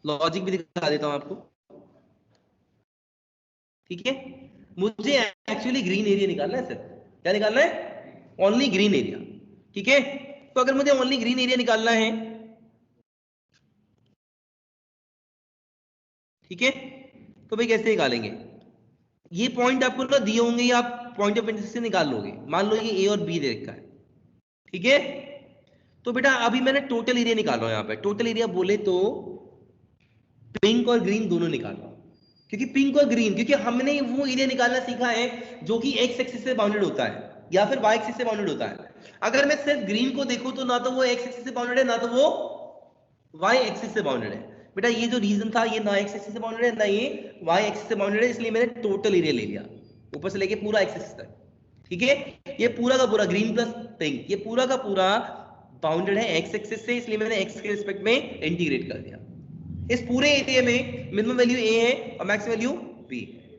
लॉजिक भी दिखा देता हूं आपको, ठीक है। मुझे एक्चुअली ग्रीन एरिया निकालना है सर, क्या निकालना है, ओनली ग्रीन एरिया, ठीक है। तो अगर मुझे ओनली ग्रीन एरिया निकालना है, ठीक है, तो भाई कैसे निकालेंगे, ये पॉइंट आपको ना दिए होंगे, या आप पॉइंट ऑफ इंटरेस्ट से निकाल लोगे, मान लो ये ए और बी दे रखा है, ठीक है। तो बेटा अभी मैंने टोटल एरिया निकाल रहा हूं, यहां पे टोटल एरिया बोले तो पिंक और ग्रीन दोनों निकाल रहा हूं, क्योंकि पिंक और ग्रीन, क्योंकि हमने वो एरिया निकालना सीखा है जो कि एक्स एक्सिस से बाउंडेड होता है या फिर वाई एक्सिस से बाउंडेड होता है। अगर मैं सिर्फ ग्रीन को देखूं तो ना तो वो एक्स एक्सिस से बाउंडेड है, ना तो वो वाई एक्सिस से बाउंडेड है। बेटा ये जो रीजन था, ये ना एक्स एक्सिस से बाउंडेड है ना ये वाई एक्सिस से बाउंडेड है, इसलिए मैंने टोटल एरिया ले लिया, ऊपर से लेके पूरा एक्सिस तक, ठीक है। ये पूरा का पूरा ग्रीन प्लस पिंक, ये पूरा का पूरा बाउंडेड है एक्स एक्सिस से, इसलिए मैंने एक्स के रिस्पेक्ट में इंटीग्रेट कर दिया। इस पूरे एरिया में मिनिमम वैल्यू ए है और मैक्सिमम वैल्यू बी है,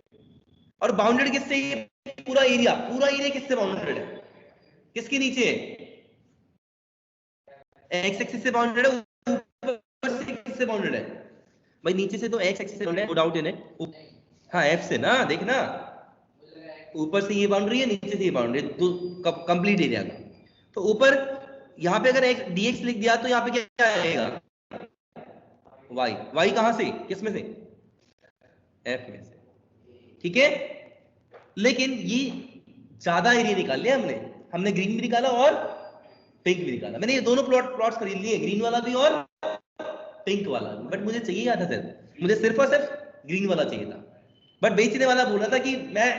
और बाउंडेड किससे, ये पूरा एरिया किससे बाउंडेड है, किसके नीचे है, एक्स एक्सिस से बाउंडेड है, ऊपर से किससे बाउंडेड है, भाई नीचे से तो एक्स एक्सिस से बाउंडेड है, नो डाउट इन इट, हाँ एफ से ना, देखना ऊपर से ये बाउंड्री है, नीचे से ये बाउंड्री है, तो कंप्लीट एरिया का। तो ऊपर यहाँ पे अगर dx लिख दिया तो यहाँ पे क्या आएगा, y कहां से, किस में से, f में से, ठीक है। लेकिन ये ज्यादा एरिया निकाल लिया हमने ग्रीन भी निकाला और पिंक भी निकाला, मैंने ये दोनों प्लॉट्स खरीद लिए, ग्रीन वाला भी और पिंक वाला भी, बट मुझे चाहिए क्या था सर, मुझे सिर्फ और सिर्फ ग्रीन वाला चाहिए था, बट बेचने वाला बोल रहा था कि मैं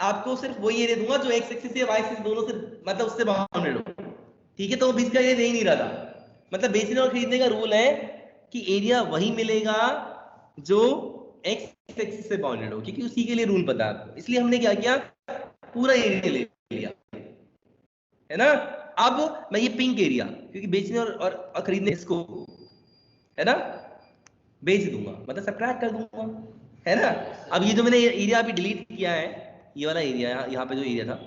आपको सिर्फ वही एरिया दूंगा जो एक्स एक्सिस या वाई एक्सिस दोनों से मतलब उससे बाउंडेड हो, ठीक है। तो वो बीच का एरिया दे ही नहीं रहा था। मतलब बेचने और खरीदने का रूल है कि एरिया वही मिलेगा जो एक्स एक्सिस से बाउंडेड हो, क्योंकि उसी के लिए रूल पता है आपको। इसलिए हमने क्या किया, पूरा एरिया ले लिया, है ना। अब मैं ये पिंक एरिया, क्योंकि बेचने और खरीदने इसको, है ना, बेच दूंगा, मतलब सब्ट्रैक्ट कर दूंगा, है ना। अब ये जो मैंने एरिया अभी डिलीट किया है, ये वाला एरिया यहाँ पे जो एरिया था,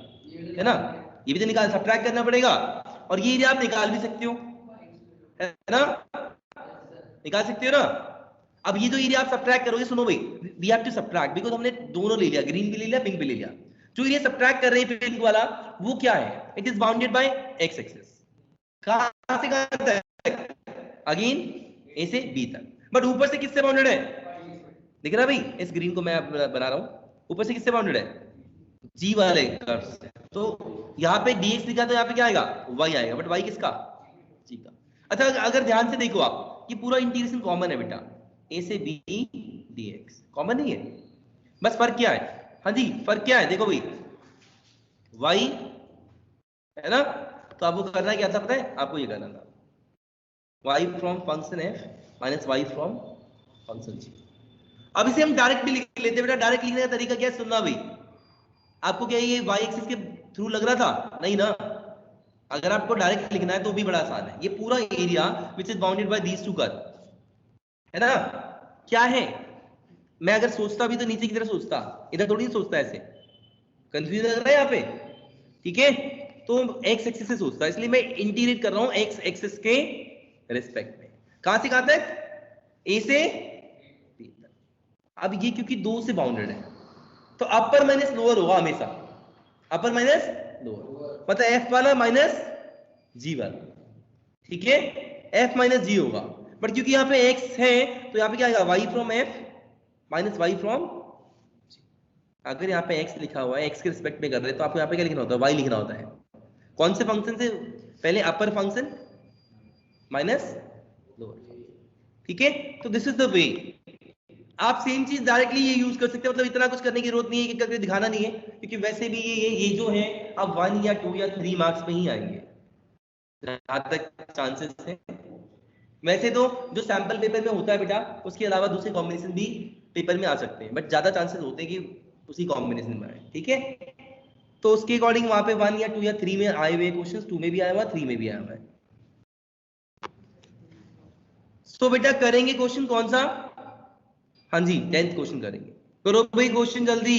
है ना, ये भी तो निकाल सब्ट्रैक्ट करना पड़ेगा। और ये एरिया आप निकाल भी सकते हो, है ना, निकाल सकते हो ना। अब ये जो एरिया आप सब्ट्रैक्ट करोगे, सुनो भाई, we have to subtract because हमने दोनों ले लिया, ग्रीन भी ले लिया, पिंक भी ले लिया। जो एरिया सब्ट्रैक्ट कर रहे हैं पिंक वाला, वो क्या है, it is bounded bye x axis. कहां से कहां तक, अगेन ए से बी तक, बट ऊपर से किससे बाउंडेड है, दिख रहा है भाई, इस ग्रीन को मैं बना रहा हूं, ऊपर से किससे बाउंडेड है, जी वाले कर्व से। तो यहाँ पे dx लिखा तो यहाँ पे क्या आएगा, y आएगा, बट y किसका, जी का। अच्छा, अगर ध्यान से देखो आप, ये पूरा इंटीग्रेशन कॉमन है बेटा, a से b dx कॉमन नहीं है, बस फर्क क्या है, हाँ जी फर्क क्या है, देखो भाई y है ना, तो आपको करना क्या था पता है, आपको ये करना था y from function f minus y from function g। अब इसे हम डायरेक्ट भी लिख लेते हैं बेटा, डायरेक्ट लिखने का तरीका क्या है, सुनना भाई। आपको क्या ये y एक्सिस के थ्रू लग रहा था, नहीं ना। अगर आपको डायरेक्ट लिखना है तो भी बड़ा आसान है, ये पूरा area which is bounded by these two curve, है ना, क्या है। मैं अगर सोचता भी तो नीचे की तरफ सोचता, इधर थोड़ी सोचता ऐसे, कंफ्यूज लग रहा है यहाँ पे, ठीक है। तो एक्स एक्सिस से सोचता, इसलिए मैं इंटीग्रेट कर रहा हूं एक्स एक्सिस के रिस्पेक्ट में। कहां से कहां तक, ए से बी तक। अब ये क्योंकि दो से बाउंडेड है, तो अपर माइनस लोअर होगा हमेशा, अपर माइनस लोअर, मतलब एफ वाला माइनस जी वाला, ठीक है, एफ माइनस जी होगा। बट क्योंकि यहाँ पे एक्स है तो यहाँ पे क्या आएगा, y from f minus y from g. अगर यहाँ पे एक्स लिखा हुआ है, एक्स के रिस्पेक्ट में कर रहे हैं, तो आपको यहाँ पे क्या लिखना होता है, वाई लिखना होता है। कौन से फंक्शन से पहले, अपर फंक्शन माइनस लोअर, ठीक है। तो दिस इज द वे, आप सेम चीज डायरेक्टली ये यूज कर सकते हैं, मतलब इतना कुछ करने की जरूरत नहीं है कि करके दिखाना नहीं है, क्योंकि वैसे भी ये जो है अब 1 या 2 या 3 मार्क्स में ही आएंगे जहां तक चांसेस है। वैसे तो जो सैंपल पेपर में होता है बेटा, उसके अलावा दूसरे कॉम्बिनेशन भी पेपर में आ सकते हैं, बट ज्यादा चांसेस होते हैं कि उसी कॉम्बिनेशन में आए, ठीक है। तो उसके अकॉर्डिंग वहां पे 1 या 2 या 3 में आए हुए क्वेश्चंस, 2 में भी आया हुआ, 3 में भी आया हुआ है। तो बेटा करेंगे क्वेश्चन कौन सा, हाँ जी 10th क्वेश्चन करेंगे, करो भाई क्वेश्चन जल्दी,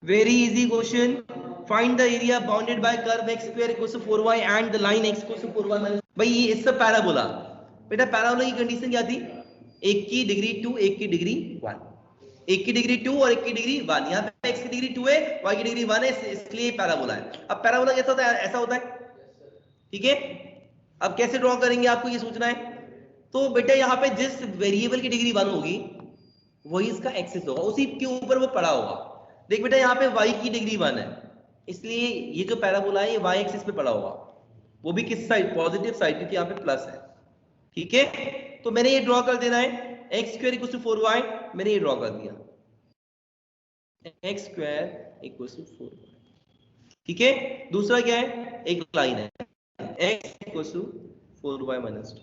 very easy question. Find the area bounded by curve x square equals to 4y and the line x equals to 4y minus, भाई ये इससे पैराबोला, बेटा पैराबोला की कंडीशन क्या थी, एक की डिग्री 2 एक की डिग्री 1, एक की डिग्री 2 और एक की डिग्री 1, यहाँ पे x की डिग्री 2 है, y की डिग्री 1 है, इसलिए पैराबोला है। अब पैराबोला कैसा होता है, ऐसा होता है, ठीक है। अब कैसे ड्रॉ करेंगे आपको ये सोचना है। तो बेटा यहाँ पे जिस वेरिएबल की डिग्री 1 होगी वही इसका एक्सिस होगा, उसी के ऊपर वो पड़ा होगा। देख बेटा यहाँ पे y की डिग्री 1 है, इसलिए ये जो पैराबोला है ये y एक्सिस पे पड़ा होगा, वो भी किस साइड, पॉजिटिव साइड, क्योंकि यहाँ पे प्लस है, ठीक है। तो मैंने ये ड्रॉ कर देना है, x square equal to 4y, मैंने ये ड्रॉ कर दिया, x square equal to 4y, ठीक है। दूसरा क्या है, एक लाइन है, x equal to 4y minus 2,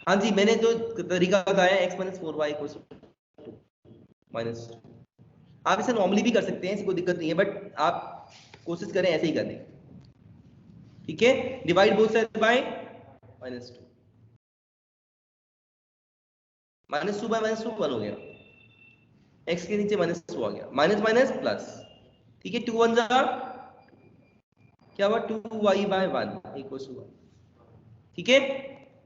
हाँ जी मैंने जो तरीका बताया x minus 4y equal to minus 2, आप इसे नॉर्मली भी कर सकते हैं, इससे कोई दिक्कत नहीं है, बट आप कोशिश करें ऐसे ही करने, ठीक है। Divide both side bye minus 2, minus 2 bye minus 2 1 हो गया, एक्स के नीचे माइनस 2 आ गया, माइनस माइनस प्लस, ठीक है। 2 1 जा क्या हुआ, 2y बाय 1 इक्वल टू 1, ठीक है।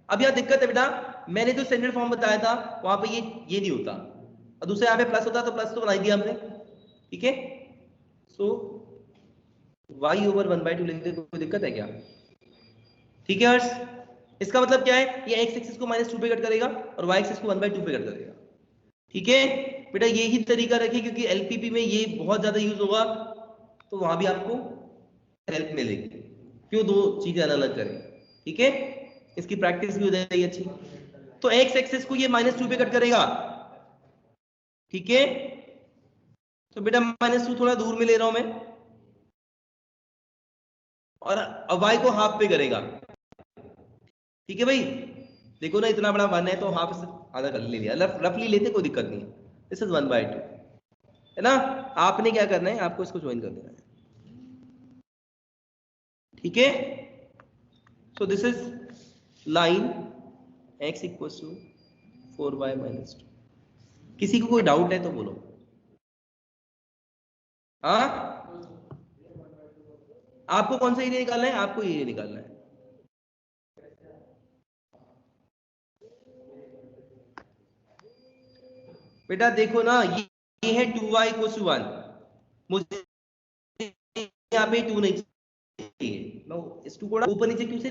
अब यहाँ दिक्कत है बेटा, मैंने जो स्टैंडर्ड फॉर्म बताया था वहां पे ये नहीं होता, और दूसरे यहाँ पे प्लस होता तो प्लस तो बना दिया हमने, ठीक है। सो y ओवर 1/2 लिखते कोई दिक्कत है क्या, ठीक है हर्ष। इसका मतलब क्या है, ये x एक्सिस को -2 पे कट करेगा और y एक्सिस को 1/2 पे कट करेगा, ठीक है बेटा। यही तरीका रखिए, क्योंकि एलपीपी में ये बहुत ज्यादा यूज होगा, तो वहां भी आपको हेल्प मिलेगी, क्यों दो चीजें अलग अलग करें, ठीक है। इसकी प्रैक्टिस भी हो जाएगी अच्छी। तो x एक्सिस को ये -2 पे कट करेगा, ठीक है। तो बेटा -2 थोड़ा दूर में ले रहा हूं मैं, और y को हाफ पे करेगा। ठीक है भाई, देखो ना इतना बड़ा 1 है तो हाफ से आधा कर ले लिया, रफली लेते कोई दिक्कत नहीं है। दिस इज 1/2 है ना। आपने क्या करना है, आपको इसको ज्वाइन कर देना है। ठीक है, so this is line x equals to 4y - 2। किसी को कोई डाउट है तो बोलो। हाँ, आपको कौन सा एरिया निकालना है? आपको एरिया निकालना है। बेटा देखो ना, ये है 2y = 1, मुझे यहाँ पे 2 नहीं चाहिए, मैं इस 2 को ऊपर नीचे 2 से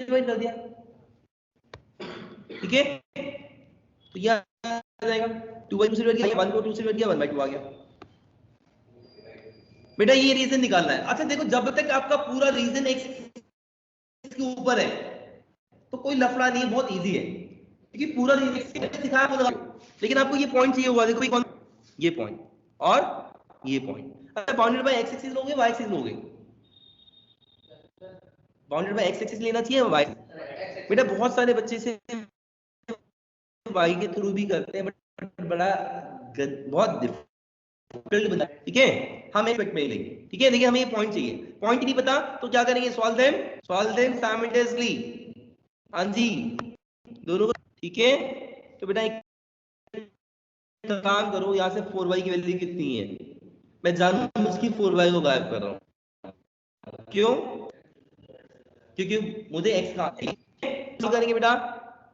डिवाइड कर दिया। ठीक है, तो यह आ जाएगा 2y 2 से डिवाइड किया, 1 को 2 से डिवाइड किया, 1/2 आ गया। बेटा ये रीजन निकालना है। अच्छा देखो, जब तक आपका पूरा रीजन x के ऊपर है तो कोई लफड़ा नहीं है, बहुत इजी है, क्योंकि पूरा रीजन दिखाया आपको, लेकिन आपको ये पॉइंट चाहिए हुआ। देखो ये कौन, ये पॉइंट और ये पॉइंट। अच्छा, बाउंडेड बाय x एक्सिस लोगे, y एक्सिस लोगे? बाउंडेड बाय x एक्सिस लेना चाहिए, y। बेटा बहुत सारे बच्चे से y के थ्रू भी करते हैं, बट बड़ा बहुत डिफिकल्ट बना। ठीक है, हम एक्सपेक्ट में ही लेंगे। ठीक है, देखिए हमें ये पॉइंट चाहिए, पॉइंट नहीं पता तो क्या करेंगे, सॉल्व देम साइमल्टेनियसली। हाँ जी, दोनों को। ठीक है, तो बेटा एक काम करो, यहाँ से 4y की वैल्यू कितनी है, मैं जानू उसकी 4y को गायब कर रहा हूँ। क्यों? क्योंकि मुझे x का क्या करेंगे बेटा,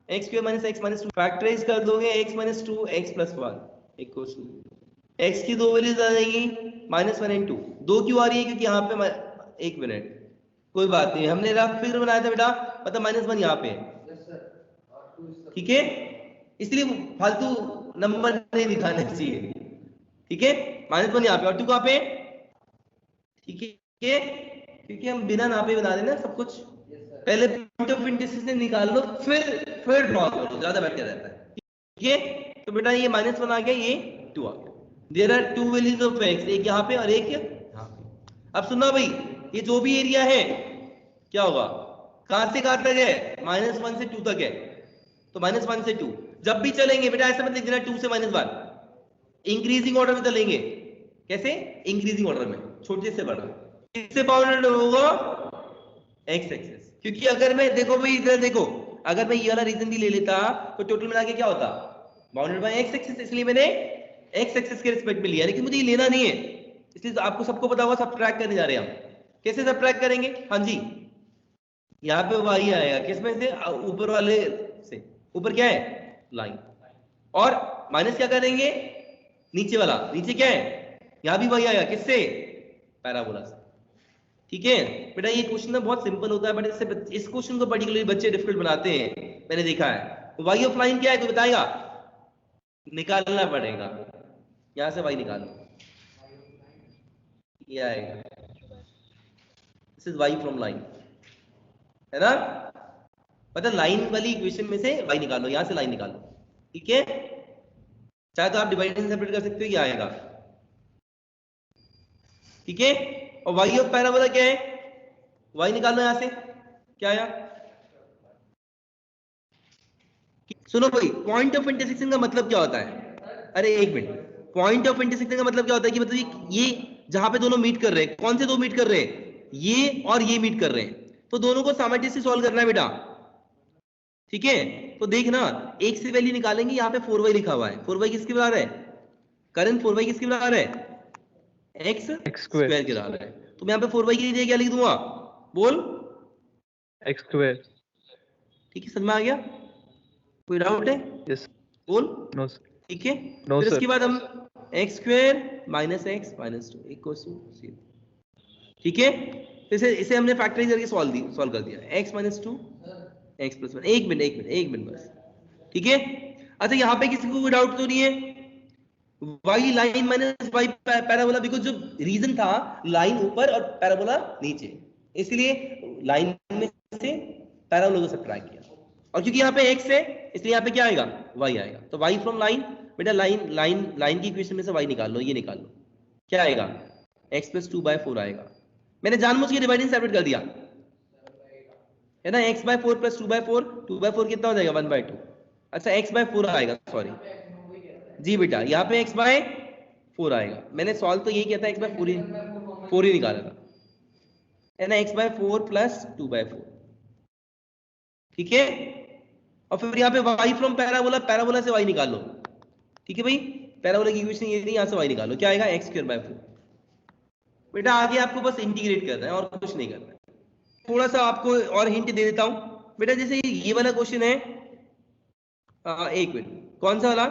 x² - x - 2 फैक्टराइज कर दोगे, x - 2 x + 1 equals to x की दो वैल्यूज आ जाएगी -1 और 2। दो क्यों आ रही है? क्योंकि यहाँ पे 1 मिनट, कोई बात नहीं, हमने रफ फिगर बनाया था बेटा, मतलब -1 यहाँ पे। ठीक है, इसलिए फालतू नंबर नहीं दिखाने चाहिए। ठीक है, -1 यहाँ पे और 2 कहाँ पे? ठीक है, क्योंकि हम बिना नापे बना देना सब कुछ। पहले पॉइंट ऑफ इंटरसेक्शन निकाल लो, फिर ड्रॉ करो, ज्यादा बेटर रहता है। ठीक है, तो बेटा ये -1 आ गया, ये 2 आ गया। There are 2 values of x, एक यहाँ पे और एक यहाँ पे। अब सुनना भाई, ये जो भी एरिया है क्या होगा, कहां से कहां तक है, -1 से 2 तक है, तो -1 से 2 जब भी चलेंगे बेटा ऐसा मत लिख देना 2 से -1, इंक्रीजिंग ऑर्डर में चलेंगे। कैसे? इंक्रीजिंग ऑर्डर में, छोटे से बड़ा। किससे बाउंडेड होगा? x axis. क्योंकि अगर मैं, देखो भाई इधर देखो, अगर मैं ये वाला रीजन भी ले लेता तो टोटल मिला के क्या होता, बाउंडेड बाय x एक्सिस, इसलिए मैंने x एक्सिस के रिस्पेक्ट में लिया, लेकिन मुझे ये लेना नहीं है, इसलिए तो आपको सबको पता होगा सब्ट्रैक्ट करने जा रहे हैं हम। कैसे सब्ट्रैक्ट करेंगे? हाँ जी, यहाँ पे y आएगा, किसमें से? ऊपर वाले से। ऊपर क्या है? लाइन। और माइनस क्या करेंगे? नीचे वाला, नीचे क्या है? यहाँ भी y आएगा, किससे? पैराबोला से। ठीक है बेटा, ये क्वेश्चन ना बहुत सिंपल होता है, बट इससे इस क्वेश्चन को पर्टिकुलरली बच्चे डिफिकल्ट बनाते हैं, मैंने देखा है। y ऑफ लाइन क्या है, कोई बताएगा? निकालना पड़ेगा, यहां से y निकालो, ये आएगा, this is y from line, है ना। मतलब लाइन वाली इक्वेशन में से y निकालो, यहां से लाइन निकालो। ठीक है, चाहे तो आप डिवाइड एंड सेपरेट कर सकते हो, ये आएगा। ठीक है, और y ऑफ पैराबोला क्या है, y निकालो यहां से, क्या आया? सुनो भाई, पॉइंट ऑफ इंटरसेक्शन का मतलब क्या होता है? अरे एक मिनट, पॉइंट ऑफ इंटरसेक्शन का मतलब क्या होता है कि मतलब ये जहां पे दोनों मीट कर रहे हैं, कौन से दो मीट कर रहे हैं? ये और ये मीट कर रहे हैं, तो दोनों को साइमल्टेनियसली सॉल्व करना है बेटा। ठीक है, तो देखना, एक से वैल्यू निकालेंगे, यहाँ पे 4y लिखा हुआ है, 4y किसके बराबर है? करंट 4y किसके बराबर है? x स्क्वायर के बराबर है। तो मैं यहाँ पे 4y की जगह क्या लिख दूंगा, बोल? x square. ठीक है, समझ में आ गया? कोई डाउट है? यस। बोल। नो। ठीक है, नो फिर सर। उसके बाद हम x square -x - 2 equals to 0। ठीक है, फिर इसे हमने फैक्टराइज करके सॉल्व कर दिया, x - 2 x + 1। एक मिनट बस। ठीक है, अच्छा यहाँ पे किसी को कोई डाउट तो नहीं है? y line minus y parabola, because जो रीजन था लाइन ऊपर और पैराबोला नीचे, इसलिए लाइन में से पैराबोला को सब्ट्रैक्ट किया, और क्योंकि यहाँ पे x है इसलिए यहाँ पे क्या आएगा, y आएगा। तो y फ्रॉम लाइन बेटा लाइन की इक्वेशन में से y निकाल लो, ये निकाल लो, क्या आएगा x + 2/4 आएगा। मैंने जानबूझ के डिवाइड एंड सेपरेट कर दिया है ना, x/4 + 2/4, 2/4 कितना हो जाएगा 1/2। अच्छा x/4 आएगा, सॉरी जी बेटा, यहाँ पे x/4 आएगा। मैंने सॉल्व तो यही किया था, x/4 ही निकाला था है ना, x/4 + 2/4, ठीक है। और फिर यहाँ पे y फ्रॉम पैराबोला, पैराबोला से y निकाल लो, ठीक है भाई। पैराबोला की इक्वेशन ये थी, यहाँ से y निकाल लो, क्या आएगा x²/4। बेटा आगे आपको बस इंटीग्रेट करना है और कुछ नहीं करना है। थोड़ा सा आपको और हिंट दे देता हूं बेटा, जैसे ये वाला क्वेश्चन है, एक मिनट, कौन सा वाला,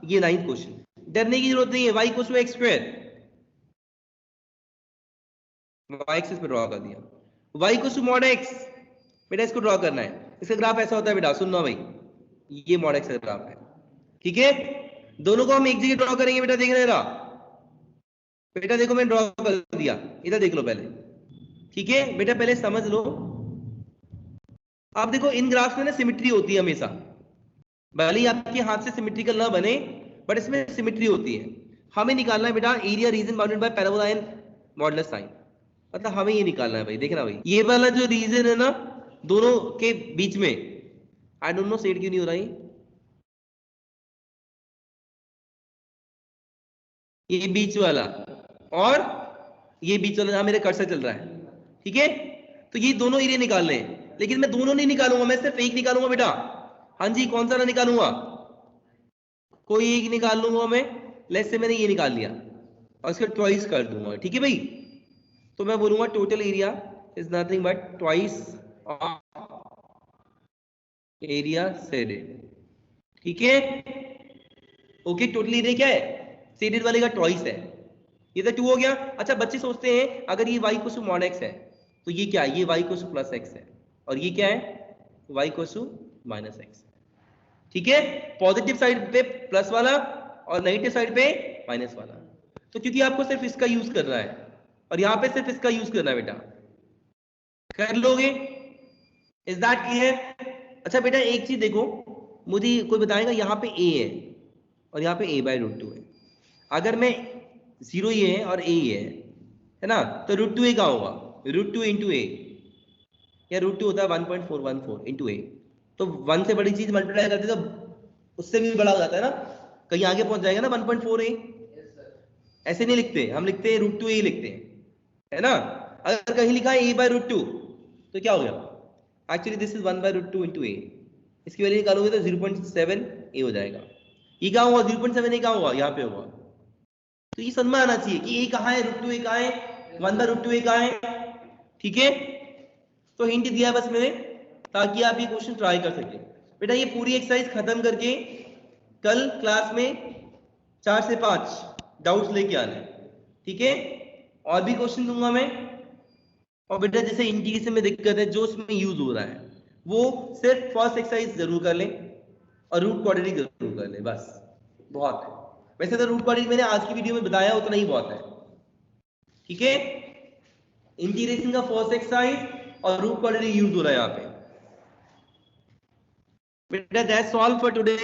ये 9th क्वेश्चन, डरने की जरूरत नहीं है, y = x², y एक्सिस पे ड्रॉ कर दिया, y = mod x, बेटा इसको ड्रॉ करना है। इसका ग्राफ ऐसा होता है बेटा, सुनना भाई, ये mod x का ग्राफ है, ठीक है। दोनों को हम एक जगह ड्रॉ करेंगे बेटा, देख रहे बेटा, देखो मैंने ड्रॉ कर दिया, इधर देख लो पहले, ठीक है बेटा, पहले समझ लो। आप देखो इन ग्राफ्स में ना सिमेट्री होती है हमेशा, भले ही आपके हाथ से सिमेट्रिकल ना बने, बट इसमें सिमेट्री होती है। हमें निकालना है बेटा area region bounded by parabola and modulus sign, मतलब हमें ये निकालना है भाई। देखना भाई, ये वाला जो रीजन है ना दोनों के बीच में, आई डोंट नो सेड क्यों नहीं हो रहा है, ये बीच वाला और ये बीच वाला, जहां मेरे कर्सर चल रहा है, ठीक है। तो ये दोनों एरिया निकालने हैं, लेकिन मैं दोनों नहीं निकालूंगा, मैं सिर्फ एक निकालूंगा बेटा। हाँ जी, कौन सा निकालूंगा, कोई एक निकाल लूंगा मैं। लेट्स से मैंने ये निकाल लिया और इसका ट्वाइस कर दूंगा, ठीक है भाई। तो मैं बोलूंगा total area is nothing but twice area shaded, ठीक है। ओके, टोटल एरिया क्या है, शेडेड वाले का ट्वाइस है, ये तो 2 हो गया। अच्छा बच्चे सोचते हैं अगर ये y = mod x है तो ये क्या है, ये y = +x है, और ये क्या है y = -x, ठीक है। पॉजिटिव साइड पे प्लस वाला और नेगेटिव साइड पे माइनस वाला। तो क्योंकि आपको सिर्फ इसका यूज करना है और यहाँ पे सिर्फ इसका यूज करना है बेटा, कर लोगे, इज दैट क्लियर। अच्छा बेटा एक चीज देखो, मुझे कोई बताएगा यहाँ पे a है और यहाँ पे a/√2 है, अगर मैं 0 ये है और a है ना, तो √2a कहाँ होगा, √2 × a, या √2 होता है 1.414 × a, तो 1 से बड़ी चीज मल्टीप्लाई करते तो उससे भी बड़ा हो जाता है ना, कहीं आगे पहुंच जाएगा ना 1.4a। ऐसे नहीं लिखते हम, लिखते हैं √2a लिखते हैं, है ना। अगर कहीं लिखा है a/√2 तो क्या हो गया, एक्चुअली दिस इज 1/√2 × a, इसकी वैल्यू निकालोगे तो 0.7a हो जाएगा। ये कहाँ हुआ 0.7a, कहाँ हुआ, यहाँ पे हुआ। तो ये समझ में आना चाहिए कि a कहाँ है, √2a कहाँ है, 1/√2a कहाँ है, ठीक है। तो हिंट दिया है बस मैंने, ताकि आप ये क्वेश्चन ट्राई कर सके। बेटा ये पूरी एक्सरसाइज खत्म करके कल क्लास में 4 से 5 डाउट्स लेके आना है, ठीक है। और भी क्वेश्चन दूंगा मैं। और बेटा जैसे इंटीग्रेशन में दिक्कत है, जो उसमें यूज हो रहा है वो सिर्फ फर्स्ट एक्सरसाइज जरूर कर लें और रूट क्वाड्रेटिक जरूर कर लें, बस बहुत है। वैसे तो रूट क्वाड्रेटिक मैंने आज की वीडियो में बताया उतना ही बहुत है, ठीक है। इंटीग्रेशन का फर्स्ट एक्सरसाइज और रूट क्वाड्रेटिक यूज हो रहा है यहाँ पे। बेटा दैट्स ऑल फॉर टुडे।